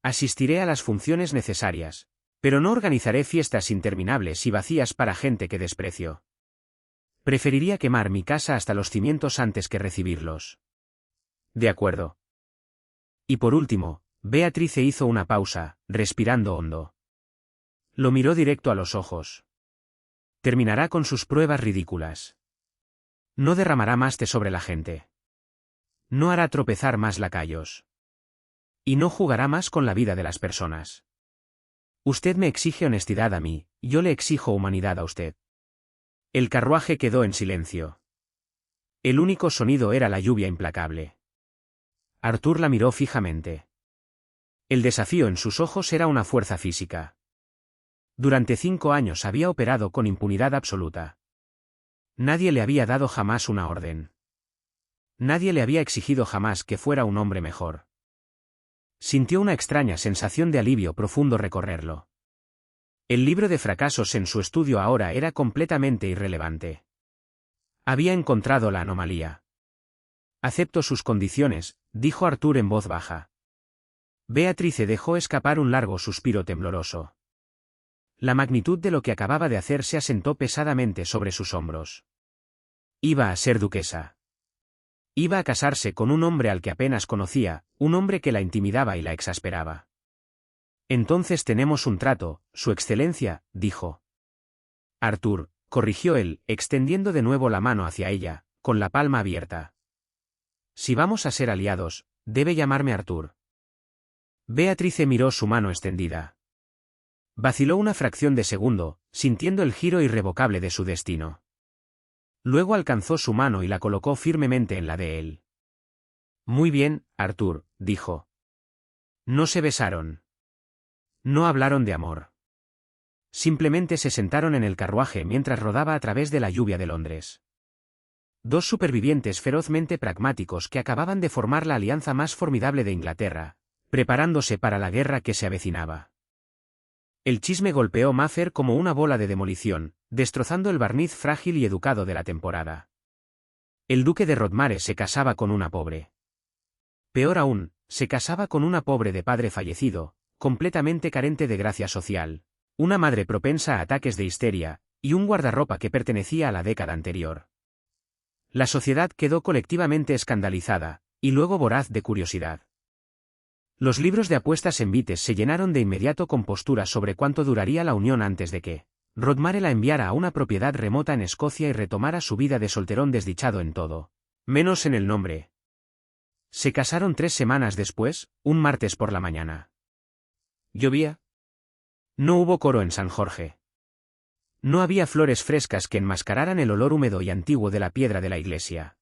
Asistiré a las funciones necesarias, pero no organizaré fiestas interminables y vacías para gente que desprecio. Preferiría quemar mi casa hasta los cimientos antes que recibirlos. De acuerdo. Y por último, Beatrice hizo una pausa, respirando hondo. Lo miró directo a los ojos. Terminará con sus pruebas ridículas. No derramará más té sobre la gente. No hará tropezar más lacayos. Y no jugará más con la vida de las personas. Usted me exige honestidad a mí, yo le exijo humanidad a usted. El carruaje quedó en silencio. El único sonido era la lluvia implacable. Arthur la miró fijamente. El desafío en sus ojos era una fuerza física. Durante 5 años había operado con impunidad absoluta. Nadie le había dado jamás una orden. Nadie le había exigido jamás que fuera un hombre mejor. Sintió una extraña sensación de alivio profundo recorrerlo. El libro de fracasos en su estudio ahora era completamente irrelevante. Había encontrado la anomalía. Acepto sus condiciones, dijo Arthur en voz baja. Beatrice dejó escapar un largo suspiro tembloroso. La magnitud de lo que acababa de hacer se asentó pesadamente sobre sus hombros. Iba a ser duquesa. Iba a casarse con un hombre al que apenas conocía, un hombre que la intimidaba y la exasperaba. Entonces tenemos un trato, Su Excelencia, dijo. Arthur, corrigió él, extendiendo de nuevo la mano hacia ella, con la palma abierta. Si vamos a ser aliados, debe llamarme Arthur. Beatrice miró su mano extendida. Vaciló una fracción de segundo, sintiendo el giro irrevocable de su destino. Luego alcanzó su mano y la colocó firmemente en la de él. Muy bien, Arthur, dijo. No se besaron. No hablaron de amor. Simplemente se sentaron en el carruaje mientras rodaba a través de la lluvia de Londres. Dos supervivientes ferozmente pragmáticos que acababan de formar la alianza más formidable de Inglaterra, preparándose para la guerra que se avecinaba. El chisme golpeó Mayfair como una bola de demolición, destrozando el barniz frágil y educado de la temporada. El duque de Rodmare se casaba con una pobre. Peor aún, se casaba con una pobre de padre fallecido, completamente carente de gracia social, una madre propensa a ataques de histeria, y un guardarropa que pertenecía a la década anterior. La sociedad quedó colectivamente escandalizada, y luego voraz de curiosidad. Los libros de apuestas en Vites se llenaron de inmediato con posturas sobre cuánto duraría la unión antes de que Rodmare la enviara a una propiedad remota en Escocia y retomara su vida de solterón desdichado en todo, menos en el nombre. Se casaron 3 semanas después, un martes por la mañana. ¿Llovía? No hubo coro en San Jorge. No había flores frescas que enmascararan el olor húmedo y antiguo de la piedra de la iglesia.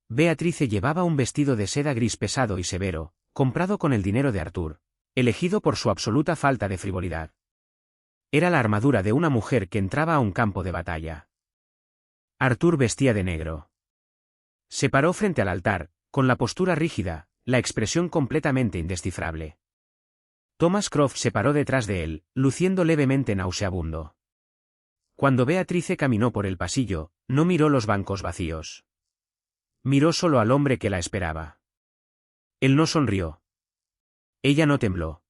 Beatrice llevaba un vestido de seda gris pesado y severo, comprado con el dinero de Arthur, elegido por su absoluta falta de frivolidad. Era la armadura de una mujer que entraba a un campo de batalla. Arthur vestía de negro. Se paró frente al altar, con la postura rígida, la expresión completamente indescifrable. Thomas Croft se paró detrás de él, luciendo levemente nauseabundo. Cuando Beatrice caminó por el pasillo, no miró los bancos vacíos. Miró solo al hombre que la esperaba. Él no sonrió. Ella no tembló.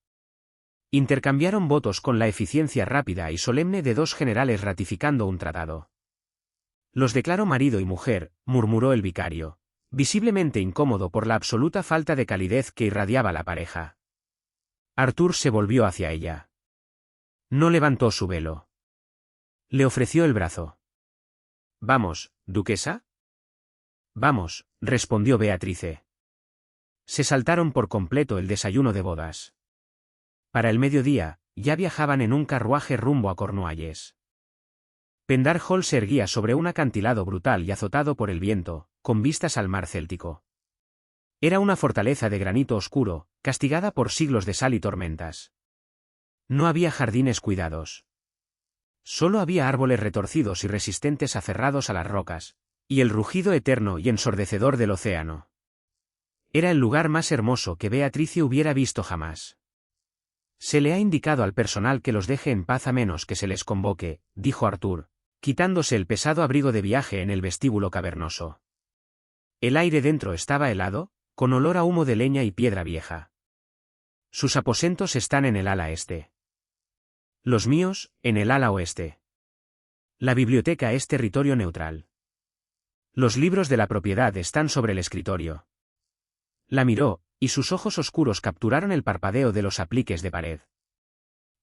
Intercambiaron votos con la eficiencia rápida y solemne de 2 generales ratificando un tratado. Los declaró marido y mujer, murmuró el vicario, visiblemente incómodo por la absoluta falta de calidez que irradiaba la pareja. Arthur se volvió hacia ella. No levantó su velo. Le ofreció el brazo. «Vamos, duquesa». «Vamos», respondió Beatrice. Se saltaron por completo el desayuno de bodas. Para el mediodía, ya viajaban en un carruaje rumbo a Cornualles. Pendar Hall se erguía sobre un acantilado brutal y azotado por el viento, con vistas al mar Céltico. Era una fortaleza de granito oscuro, castigada por siglos de sal y tormentas. No había jardines cuidados. Solo había árboles retorcidos y resistentes aferrados a las rocas, y el rugido eterno y ensordecedor del océano. Era el lugar más hermoso que Beatrice hubiera visto jamás. Se le ha indicado al personal que los deje en paz a menos que se les convoque, dijo Arthur, quitándose el pesado abrigo de viaje en el vestíbulo cavernoso. El aire dentro estaba helado, con olor a humo de leña y piedra vieja. Sus aposentos están en el ala este. Los míos, en el ala oeste. La biblioteca es territorio neutral. Los libros de la propiedad están sobre el escritorio. La miró, y sus ojos oscuros capturaron el parpadeo de los apliques de pared.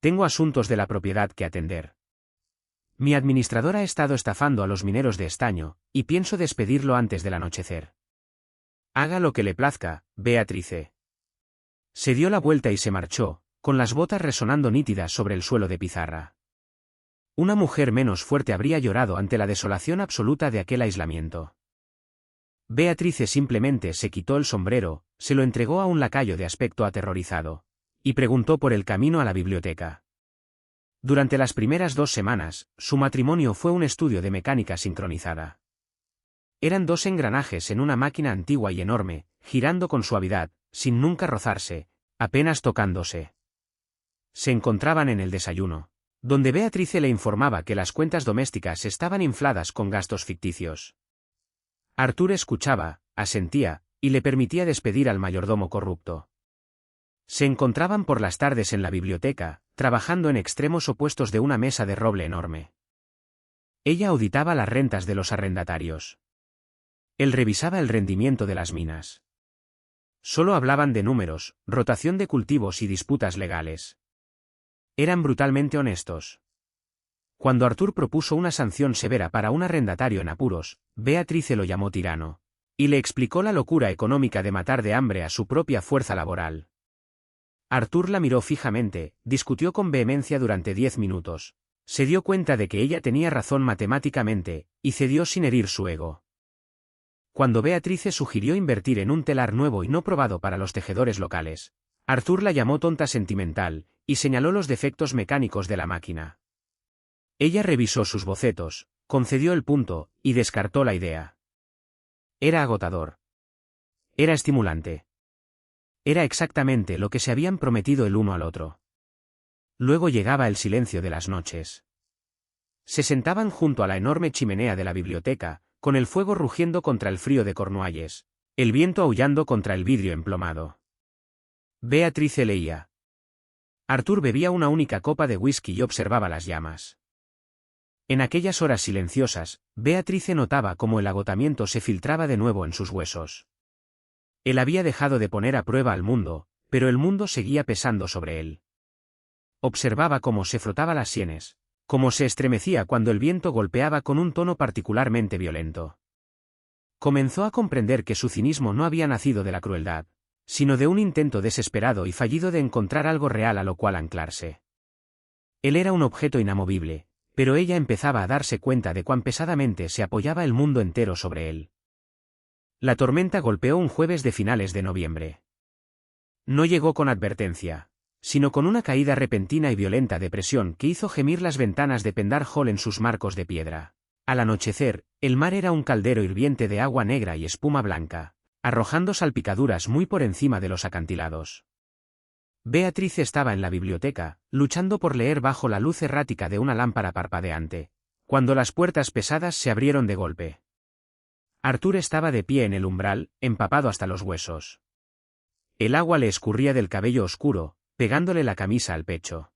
Tengo asuntos de la propiedad que atender. Mi administrador ha estado estafando a los mineros de estaño, y pienso despedirlo antes del anochecer. Haga lo que le plazca, Beatrice. Se dio la vuelta y se marchó, con las botas resonando nítidas sobre el suelo de pizarra. Una mujer menos fuerte habría llorado ante la desolación absoluta de aquel aislamiento. Beatrice simplemente se quitó el sombrero, se lo entregó a un lacayo de aspecto aterrorizado, y preguntó por el camino a la biblioteca. Durante las primeras 2 semanas, su matrimonio fue un estudio de mecánica sincronizada. Eran 2 engranajes en una máquina antigua y enorme, girando con suavidad, sin nunca rozarse, apenas tocándose. Se encontraban en el desayuno, donde Beatrice le informaba que las cuentas domésticas estaban infladas con gastos ficticios. Arthur escuchaba, asentía, y le permitía despedir al mayordomo corrupto. Se encontraban por las tardes en la biblioteca, trabajando en extremos opuestos de una mesa de roble enorme. Ella auditaba las rentas de los arrendatarios. Él revisaba el rendimiento de las minas. Solo hablaban de números, rotación de cultivos y disputas legales. Eran brutalmente honestos. Cuando Arthur propuso una sanción severa para un arrendatario en apuros, Beatrice lo llamó tirano, y le explicó la locura económica de matar de hambre a su propia fuerza laboral. Arthur la miró fijamente, discutió con vehemencia durante 10 minutos. Se dio cuenta de que ella tenía razón matemáticamente, y cedió sin herir su ego. Cuando Beatrice sugirió invertir en un telar nuevo y no probado para los tejedores locales, Arthur la llamó tonta sentimental, y señaló los defectos mecánicos de la máquina. Ella revisó sus bocetos, concedió el punto, y descartó la idea. Era agotador. Era estimulante. Era exactamente lo que se habían prometido el uno al otro. Luego llegaba el silencio de las noches. Se sentaban junto a la enorme chimenea de la biblioteca, con el fuego rugiendo contra el frío de Cornualles, el viento aullando contra el vidrio emplomado. Beatrice leía. Arthur bebía una única copa de whisky y observaba las llamas. En aquellas horas silenciosas, Beatrice notaba cómo el agotamiento se filtraba de nuevo en sus huesos. Él había dejado de poner a prueba al mundo, pero el mundo seguía pesando sobre él. Observaba cómo se frotaba las sienes, cómo se estremecía cuando el viento golpeaba con un tono particularmente violento. Comenzó a comprender que su cinismo no había nacido de la crueldad, sino de un intento desesperado y fallido de encontrar algo real a lo cual anclarse. Él era un objeto inamovible, pero ella empezaba a darse cuenta de cuán pesadamente se apoyaba el mundo entero sobre él. La tormenta golpeó un jueves de finales de noviembre. No llegó con advertencia, sino con una caída repentina y violenta de presión que hizo gemir las ventanas de Pendar Hall en sus marcos de piedra. Al anochecer, el mar era un caldero hirviente de agua negra y espuma blanca, arrojando salpicaduras muy por encima de los acantilados. Beatrice estaba en la biblioteca, luchando por leer bajo la luz errática de una lámpara parpadeante, cuando las puertas pesadas se abrieron de golpe. Arthur estaba de pie en el umbral, empapado hasta los huesos. El agua le escurría del cabello oscuro, pegándole la camisa al pecho.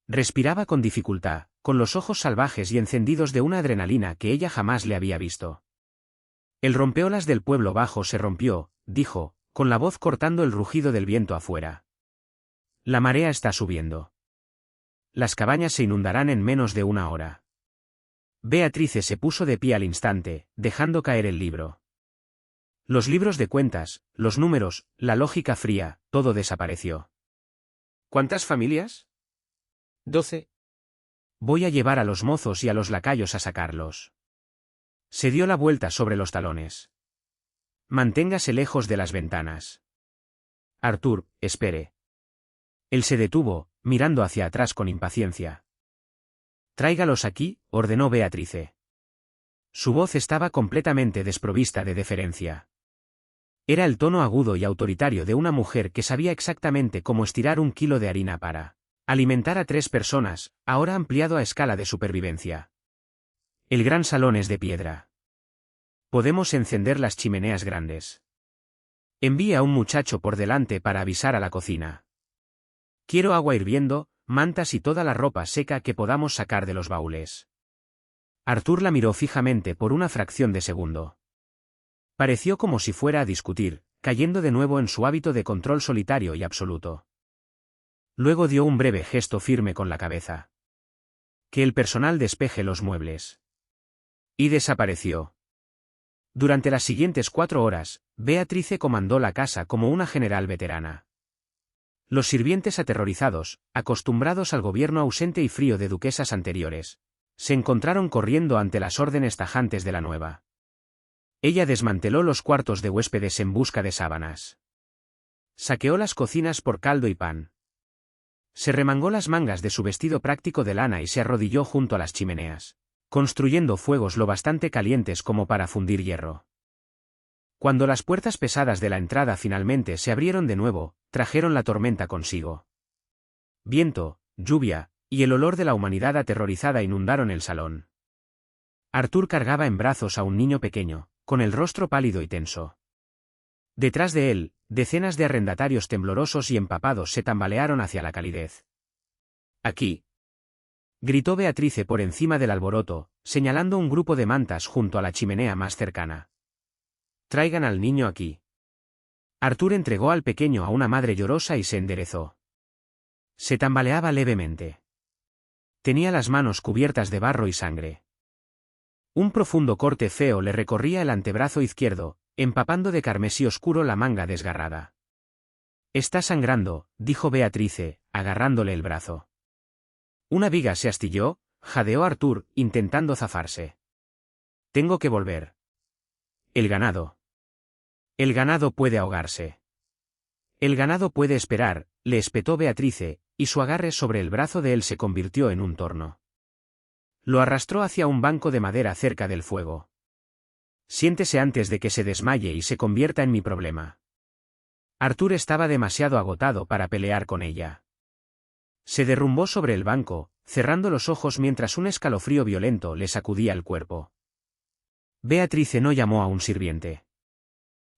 Respiraba con dificultad, con los ojos salvajes y encendidos de una adrenalina que ella jamás le había visto. El rompeolas del pueblo bajo se rompió, dijo, con la voz cortando el rugido del viento afuera. La marea está subiendo. Las cabañas se inundarán en menos de una hora. Beatrice se puso de pie al instante, dejando caer el libro. Los libros de cuentas, los números, la lógica fría, todo desapareció. ¿Cuántas familias? 12. Voy a llevar a los mozos y a los lacayos a sacarlos. Se dio la vuelta sobre los talones. Manténgase lejos de las ventanas. Arthur, espere. Él se detuvo, mirando hacia atrás con impaciencia. Tráigalos aquí, ordenó Beatrice. Su voz estaba completamente desprovista de deferencia. Era el tono agudo y autoritario de una mujer que sabía exactamente cómo estirar un kilo de harina para alimentar a 3 personas, ahora ampliado a escala de supervivencia. El gran salón es de piedra. Podemos encender las chimeneas grandes. Envía a un muchacho por delante para avisar a la cocina. Quiero agua hirviendo, mantas y toda la ropa seca que podamos sacar de los baúles. Arthur la miró fijamente por una fracción de segundo. Pareció como si fuera a discutir, cayendo de nuevo en su hábito de control solitario y absoluto. Luego dio un breve gesto firme con la cabeza. Que el personal despeje los muebles. Y desapareció. Durante las siguientes 4 horas, Beatrice comandó la casa como una general veterana. Los sirvientes aterrorizados, acostumbrados al gobierno ausente y frío de duquesas anteriores, se encontraron corriendo ante las órdenes tajantes de la nueva. Ella desmanteló los cuartos de huéspedes en busca de sábanas. Saqueó las cocinas por caldo y pan. Se remangó las mangas de su vestido práctico de lana y se arrodilló junto a las chimeneas, construyendo fuegos lo bastante calientes como para fundir hierro. Cuando las puertas pesadas de la entrada finalmente se abrieron de nuevo, trajeron la tormenta consigo. Viento, lluvia, y el olor de la humanidad aterrorizada inundaron el salón. Arthur cargaba en brazos a un niño pequeño, con el rostro pálido y tenso. Detrás de él, decenas de arrendatarios temblorosos y empapados se tambalearon hacia la calidez. «Aquí», gritó Beatrice por encima del alboroto, señalando un grupo de mantas junto a la chimenea más cercana. «Traigan al niño aquí». Arthur entregó al pequeño a una madre llorosa y se enderezó. Se tambaleaba levemente. Tenía las manos cubiertas de barro y sangre. Un profundo corte feo le recorría el antebrazo izquierdo, empapando de carmesí oscuro la manga desgarrada. «Está sangrando», dijo Beatrice, agarrándole el brazo. Una viga se astilló, jadeó Arthur, intentando zafarse. «Tengo que volver». «El ganado». «El ganado puede ahogarse». «El ganado puede esperar», le espetó Beatrice, y su agarre sobre el brazo de él se convirtió en un torno. Lo arrastró hacia un banco de madera cerca del fuego. «Siéntese antes de que se desmaye y se convierta en mi problema». Arthur estaba demasiado agotado para pelear con ella. Se derrumbó sobre el banco, cerrando los ojos mientras un escalofrío violento le sacudía el cuerpo. Beatrice no llamó a un sirviente.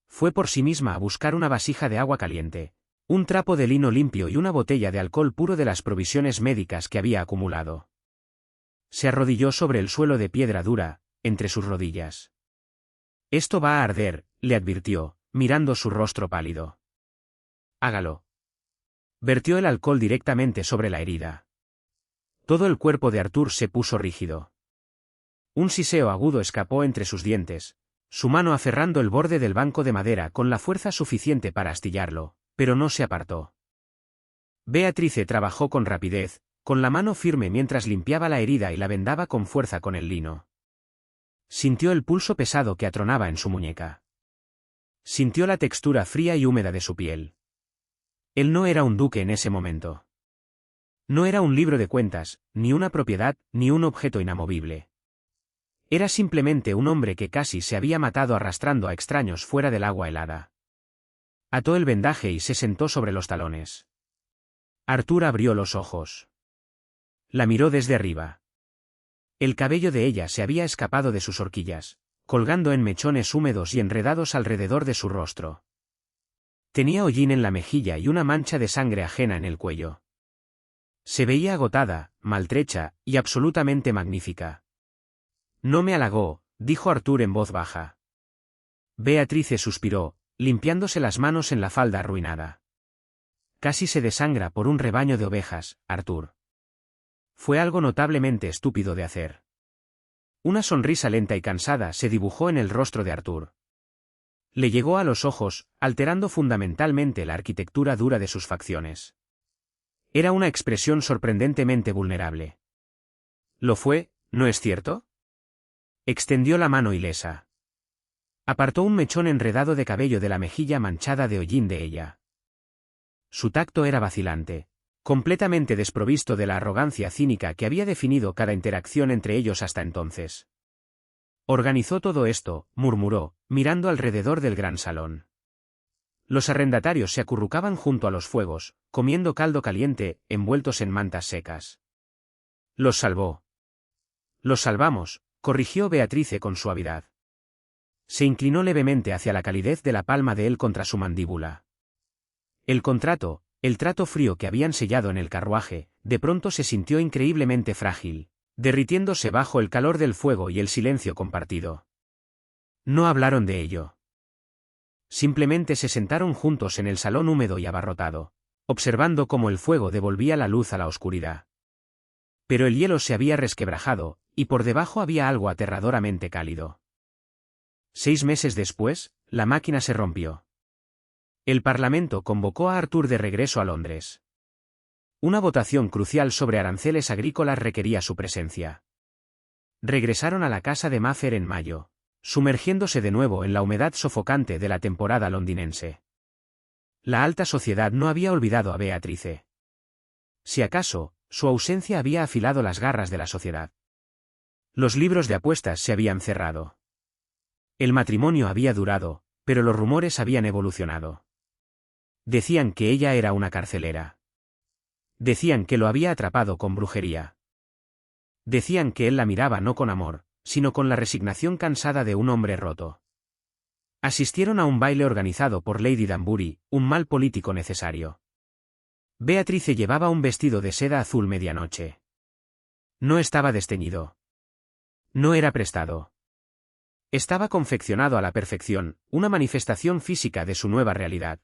Fue por sí misma a buscar una vasija de agua caliente, un trapo de lino limpio y una botella de alcohol puro de las provisiones médicas que había acumulado. Se arrodilló sobre el suelo de piedra dura, entre sus rodillas. «Esto va a arder», le advirtió, mirando su rostro pálido. «Hágalo». Vertió el alcohol directamente sobre la herida. Todo el cuerpo de Arthur se puso rígido. Un siseo agudo escapó entre sus dientes, su mano aferrando el borde del banco de madera con la fuerza suficiente para astillarlo, pero no se apartó. Beatrice trabajó con rapidez, con la mano firme mientras limpiaba la herida y la vendaba con fuerza con el lino. Sintió el pulso pesado que atronaba en su muñeca. Sintió la textura fría y húmeda de su piel. Él no era un duque en ese momento. No era un libro de cuentas, ni una propiedad, ni un objeto inamovible. Era simplemente un hombre que casi se había matado arrastrando a extraños fuera del agua helada. Ató el vendaje y se sentó sobre los talones. Arthur abrió los ojos. La miró desde arriba. El cabello de ella se había escapado de sus horquillas, colgando en mechones húmedos y enredados alrededor de su rostro. Tenía hollín en la mejilla y una mancha de sangre ajena en el cuello. Se veía agotada, maltrecha, y absolutamente magnífica. «No me halagó», dijo Arthur en voz baja. Beatrice suspiró, limpiándose las manos en la falda arruinada. «Casi se desangra por un rebaño de ovejas, Arthur». Fue algo notablemente estúpido de hacer. Una sonrisa lenta y cansada se dibujó en el rostro de Arthur. Le llegó a los ojos, alterando fundamentalmente la arquitectura dura de sus facciones. Era una expresión sorprendentemente vulnerable. «¿Lo fue, no es cierto?» Extendió la mano ilesa. Apartó un mechón enredado de cabello de la mejilla manchada de hollín de ella. Su tacto era vacilante, completamente desprovisto de la arrogancia cínica que había definido cada interacción entre ellos hasta entonces. «Organizó todo esto», murmuró, mirando alrededor del gran salón. Los arrendatarios se acurrucaban junto a los fuegos, comiendo caldo caliente, envueltos en mantas secas. «Los salvó». «Los salvamos», corrigió Beatrice con suavidad. Se inclinó levemente hacia la calidez de la palma de él contra su mandíbula. El trato frío que habían sellado en el carruaje, de pronto se sintió increíblemente frágil, derritiéndose bajo el calor del fuego y el silencio compartido. No hablaron de ello. Simplemente se sentaron juntos en el salón húmedo y abarrotado, observando cómo el fuego devolvía la luz a la oscuridad. Pero el hielo se había resquebrajado, y por debajo había algo aterradoramente cálido. 6 meses después, la máquina se rompió. El Parlamento convocó a Arthur de regreso a Londres. Una votación crucial sobre aranceles agrícolas requería su presencia. Regresaron a la casa de Maffer en mayo, sumergiéndose de nuevo en la humedad sofocante de la temporada londinense. La alta sociedad no había olvidado a Beatrice. Si acaso, su ausencia había afilado las garras de la sociedad. Los libros de apuestas se habían cerrado. El matrimonio había durado, pero los rumores habían evolucionado. Decían que ella era una carcelera. Decían que lo había atrapado con brujería. Decían que él la miraba no con amor, sino con la resignación cansada de un hombre roto. Asistieron a un baile organizado por Lady Danbury, un mal político necesario. Beatrice llevaba un vestido de seda azul medianoche. No estaba desteñido. No era prestado. Estaba confeccionado a la perfección, una manifestación física de su nueva realidad.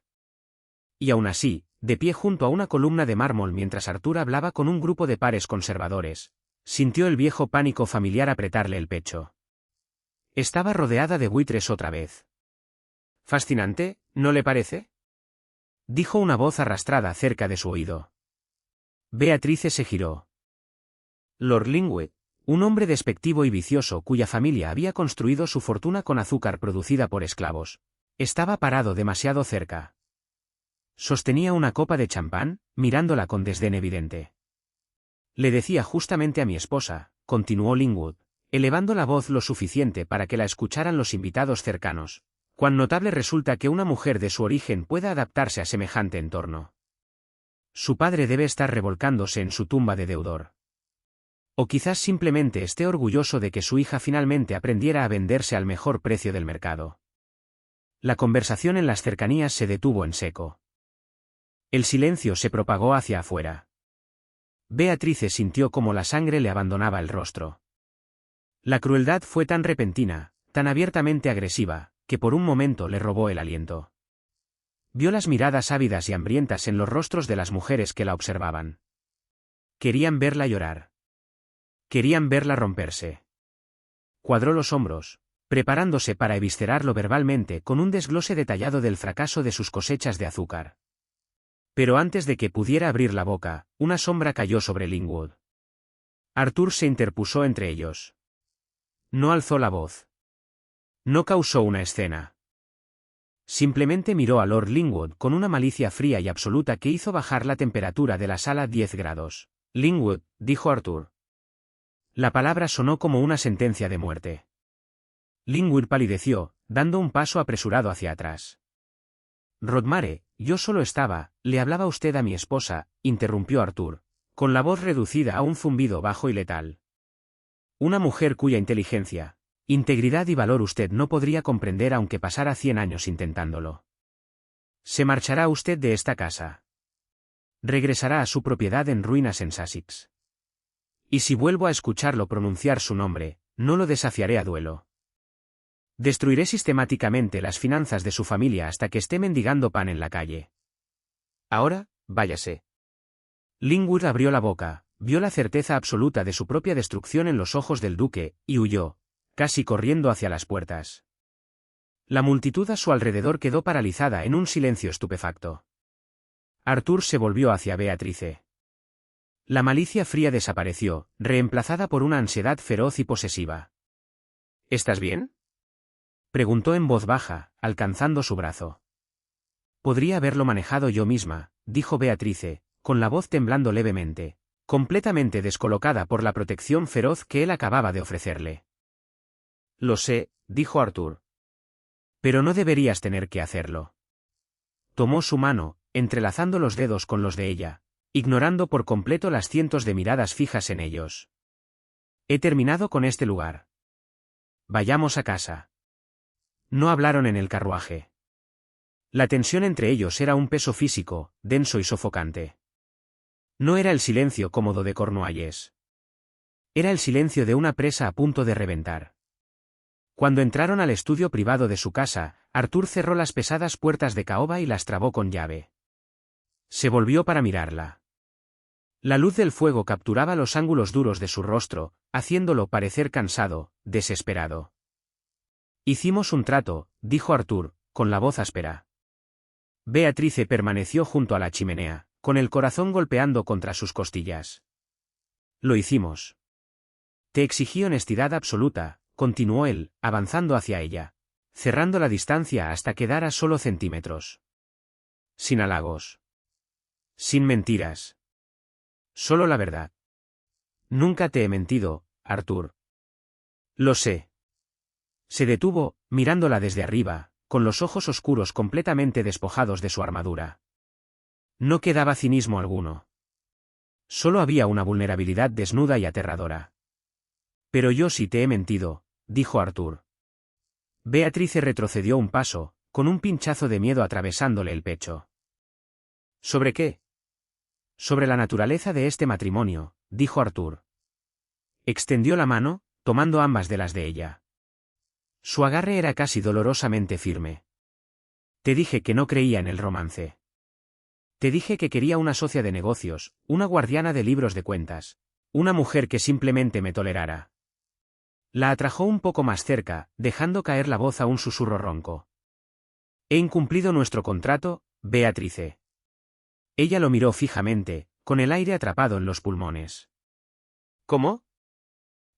Y aún así, de pie junto a una columna de mármol mientras Arthur hablaba con un grupo de pares conservadores, sintió el viejo pánico familiar apretarle el pecho. Estaba rodeada de buitres otra vez. Fascinante, ¿no le parece? Dijo una voz arrastrada cerca de su oído. Beatrice se giró. Lord Lingwood, un hombre despectivo y vicioso cuya familia había construido su fortuna con azúcar producida por esclavos, estaba parado demasiado cerca. Sostenía una copa de champán, mirándola con desdén evidente. Le decía justamente a mi esposa, continuó Lingwood, elevando la voz lo suficiente para que la escucharan los invitados cercanos, cuán notable resulta que una mujer de su origen pueda adaptarse a semejante entorno. Su padre debe estar revolcándose en su tumba de deudor. O quizás simplemente esté orgulloso de que su hija finalmente aprendiera a venderse al mejor precio del mercado. La conversación en las cercanías se detuvo en seco. El silencio se propagó hacia afuera. Beatrice sintió como la sangre le abandonaba el rostro. La crueldad fue tan repentina, tan abiertamente agresiva, que por un momento le robó el aliento. Vio las miradas ávidas y hambrientas en los rostros de las mujeres que la observaban. Querían verla llorar. Querían verla romperse. Cuadró los hombros, preparándose para eviscerarlo verbalmente con un desglose detallado del fracaso de sus cosechas de azúcar. Pero antes de que pudiera abrir la boca, una sombra cayó sobre Lingwood. Arthur se interpuso entre ellos. No alzó la voz. No causó una escena. Simplemente miró a Lord Lingwood con una malicia fría y absoluta que hizo bajar la temperatura de la sala 10 grados. Lingwood, dijo Arthur. La palabra sonó como una sentencia de muerte. Lingwood palideció, dando un paso apresurado hacia atrás. Rodmare, yo solo estaba, le hablaba usted a mi esposa, interrumpió Arthur, con la voz reducida a un zumbido bajo y letal. Una mujer cuya inteligencia, integridad y valor usted no podría comprender aunque pasara 100 años intentándolo. Se marchará usted de esta casa. Regresará a su propiedad en ruinas en Sussex. Y si vuelvo a escucharlo pronunciar su nombre, no lo desafiaré a duelo. Destruiré sistemáticamente las finanzas de su familia hasta que esté mendigando pan en la calle. Ahora, váyase. Lingwood abrió la boca, vio la certeza absoluta de su propia destrucción en los ojos del duque, y huyó, casi corriendo hacia las puertas. La multitud a su alrededor quedó paralizada en un silencio estupefacto. Arthur se volvió hacia Beatrice. La malicia fría desapareció, reemplazada por una ansiedad feroz y posesiva. ¿Estás bien?, preguntó en voz baja, alcanzando su brazo. Podría haberlo manejado yo misma, dijo Beatrice, con la voz temblando levemente, completamente descolocada por la protección feroz que él acababa de ofrecerle. Lo sé, dijo Arthur. Pero no deberías tener que hacerlo. Tomó su mano, entrelazando los dedos con los de ella, ignorando por completo las cientos de miradas fijas en ellos. He terminado con este lugar. Vayamos a casa. No hablaron en el carruaje. La tensión entre ellos era un peso físico, denso y sofocante. No era el silencio cómodo de Cornualles. Era el silencio de una presa a punto de reventar. Cuando entraron al estudio privado de su casa, Arthur cerró las pesadas puertas de caoba y las trabó con llave. Se volvió para mirarla. La luz del fuego capturaba los ángulos duros de su rostro, haciéndolo parecer cansado, desesperado. Hicimos un trato, dijo Arthur, con la voz áspera. Beatrice permaneció junto a la chimenea, con el corazón golpeando contra sus costillas. Lo hicimos. Te exigí honestidad absoluta, continuó él, avanzando hacia ella, cerrando la distancia hasta quedar a solo centímetros. Sin halagos. Sin mentiras. Solo la verdad. Nunca te he mentido, Arthur. Lo sé. Se detuvo, mirándola desde arriba, con los ojos oscuros completamente despojados de su armadura. No quedaba cinismo alguno. Solo había una vulnerabilidad desnuda y aterradora. Pero yo sí te he mentido, dijo Arthur. Beatrice retrocedió un paso, con un pinchazo de miedo atravesándole el pecho. ¿Sobre qué? Sobre la naturaleza de este matrimonio, dijo Arthur. Extendió la mano, tomando ambas de las de ella. Su agarre era casi dolorosamente firme. Te dije que no creía en el romance. Te dije que quería una socia de negocios, una guardiana de libros de cuentas, una mujer que simplemente me tolerara. La atrajo un poco más cerca, dejando caer la voz a un susurro ronco. He incumplido nuestro contrato, Beatrice. Ella lo miró fijamente, con el aire atrapado en los pulmones. ¿Cómo?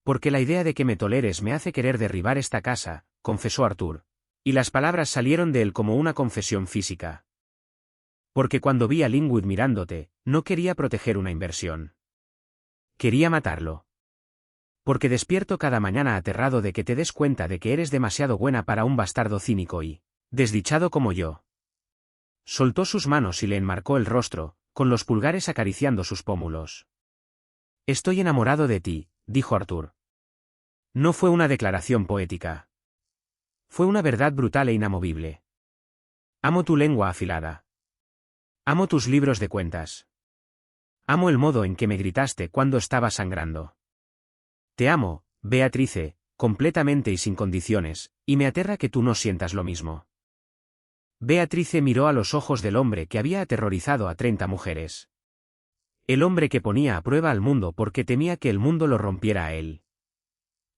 Porque la idea de que me toleres me hace querer derribar esta casa, confesó Arthur, y las palabras salieron de él como una confesión física. Porque cuando vi a Linwood mirándote, no quería proteger una inversión. Quería matarlo. Porque despierto cada mañana aterrado de que te des cuenta de que eres demasiado buena para un bastardo cínico y desdichado como yo. Soltó sus manos y le enmarcó el rostro, con los pulgares acariciando sus pómulos. Estoy enamorado de ti, dijo Arthur. No fue una declaración poética. Fue una verdad brutal e inamovible. Amo tu lengua afilada. Amo tus libros de cuentas. Amo el modo en que me gritaste cuando estaba sangrando. Te amo, Beatrice, completamente y sin condiciones, y me aterra que tú no sientas lo mismo. Beatrice miró a los ojos del hombre que había aterrorizado a 30 mujeres. El hombre que ponía a prueba al mundo porque temía que el mundo lo rompiera a él.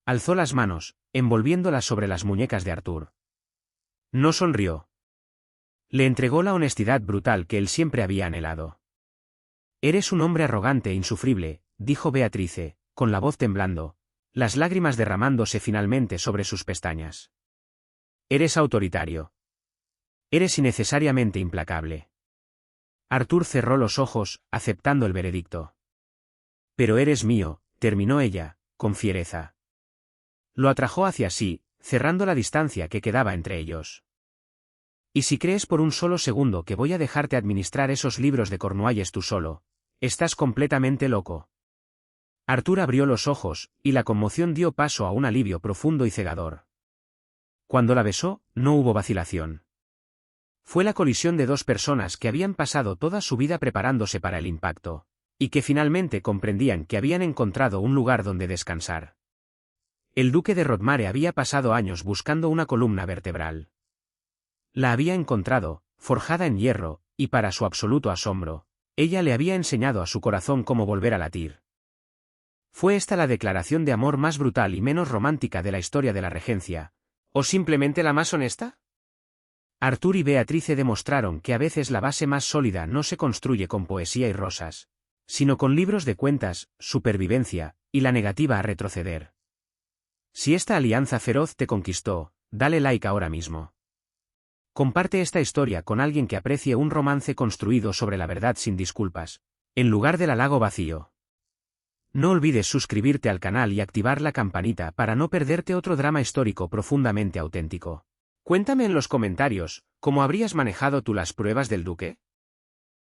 Alzó las manos, envolviéndolas sobre las muñecas de Arthur. No sonrió. Le entregó la honestidad brutal que él siempre había anhelado. Eres un hombre arrogante e insufrible, dijo Beatrice, con la voz temblando, las lágrimas derramándose finalmente sobre sus pestañas. Eres autoritario. Eres innecesariamente implacable. Arthur cerró los ojos, aceptando el veredicto. Pero eres mío, terminó ella, con fiereza. Lo atrajo hacia sí, cerrando la distancia que quedaba entre ellos. Y si crees por un solo segundo que voy a dejarte administrar esos libros de Cornualles tú solo, estás completamente loco. Arthur abrió los ojos, y la conmoción dio paso a un alivio profundo y cegador. Cuando la besó, no hubo vacilación. Fue la colisión de dos personas que habían pasado toda su vida preparándose para el impacto, y que finalmente comprendían que habían encontrado un lugar donde descansar. El duque de Rodmare había pasado años buscando una columna vertebral. La había encontrado, forjada en hierro, y para su absoluto asombro, ella le había enseñado a su corazón cómo volver a latir. ¿Fue esta la declaración de amor más brutal y menos romántica de la historia de la regencia, o simplemente la más honesta? Arthur y Beatrice demostraron que a veces la base más sólida no se construye con poesía y rosas, sino con libros de cuentas, supervivencia, y la negativa a retroceder. Si esta alianza feroz te conquistó, dale like ahora mismo. Comparte esta historia con alguien que aprecie un romance construido sobre la verdad sin disculpas, en lugar del halago vacío. No olvides suscribirte al canal y activar la campanita para no perderte otro drama histórico profundamente auténtico. Cuéntame en los comentarios, ¿cómo habrías manejado tú las pruebas del duque?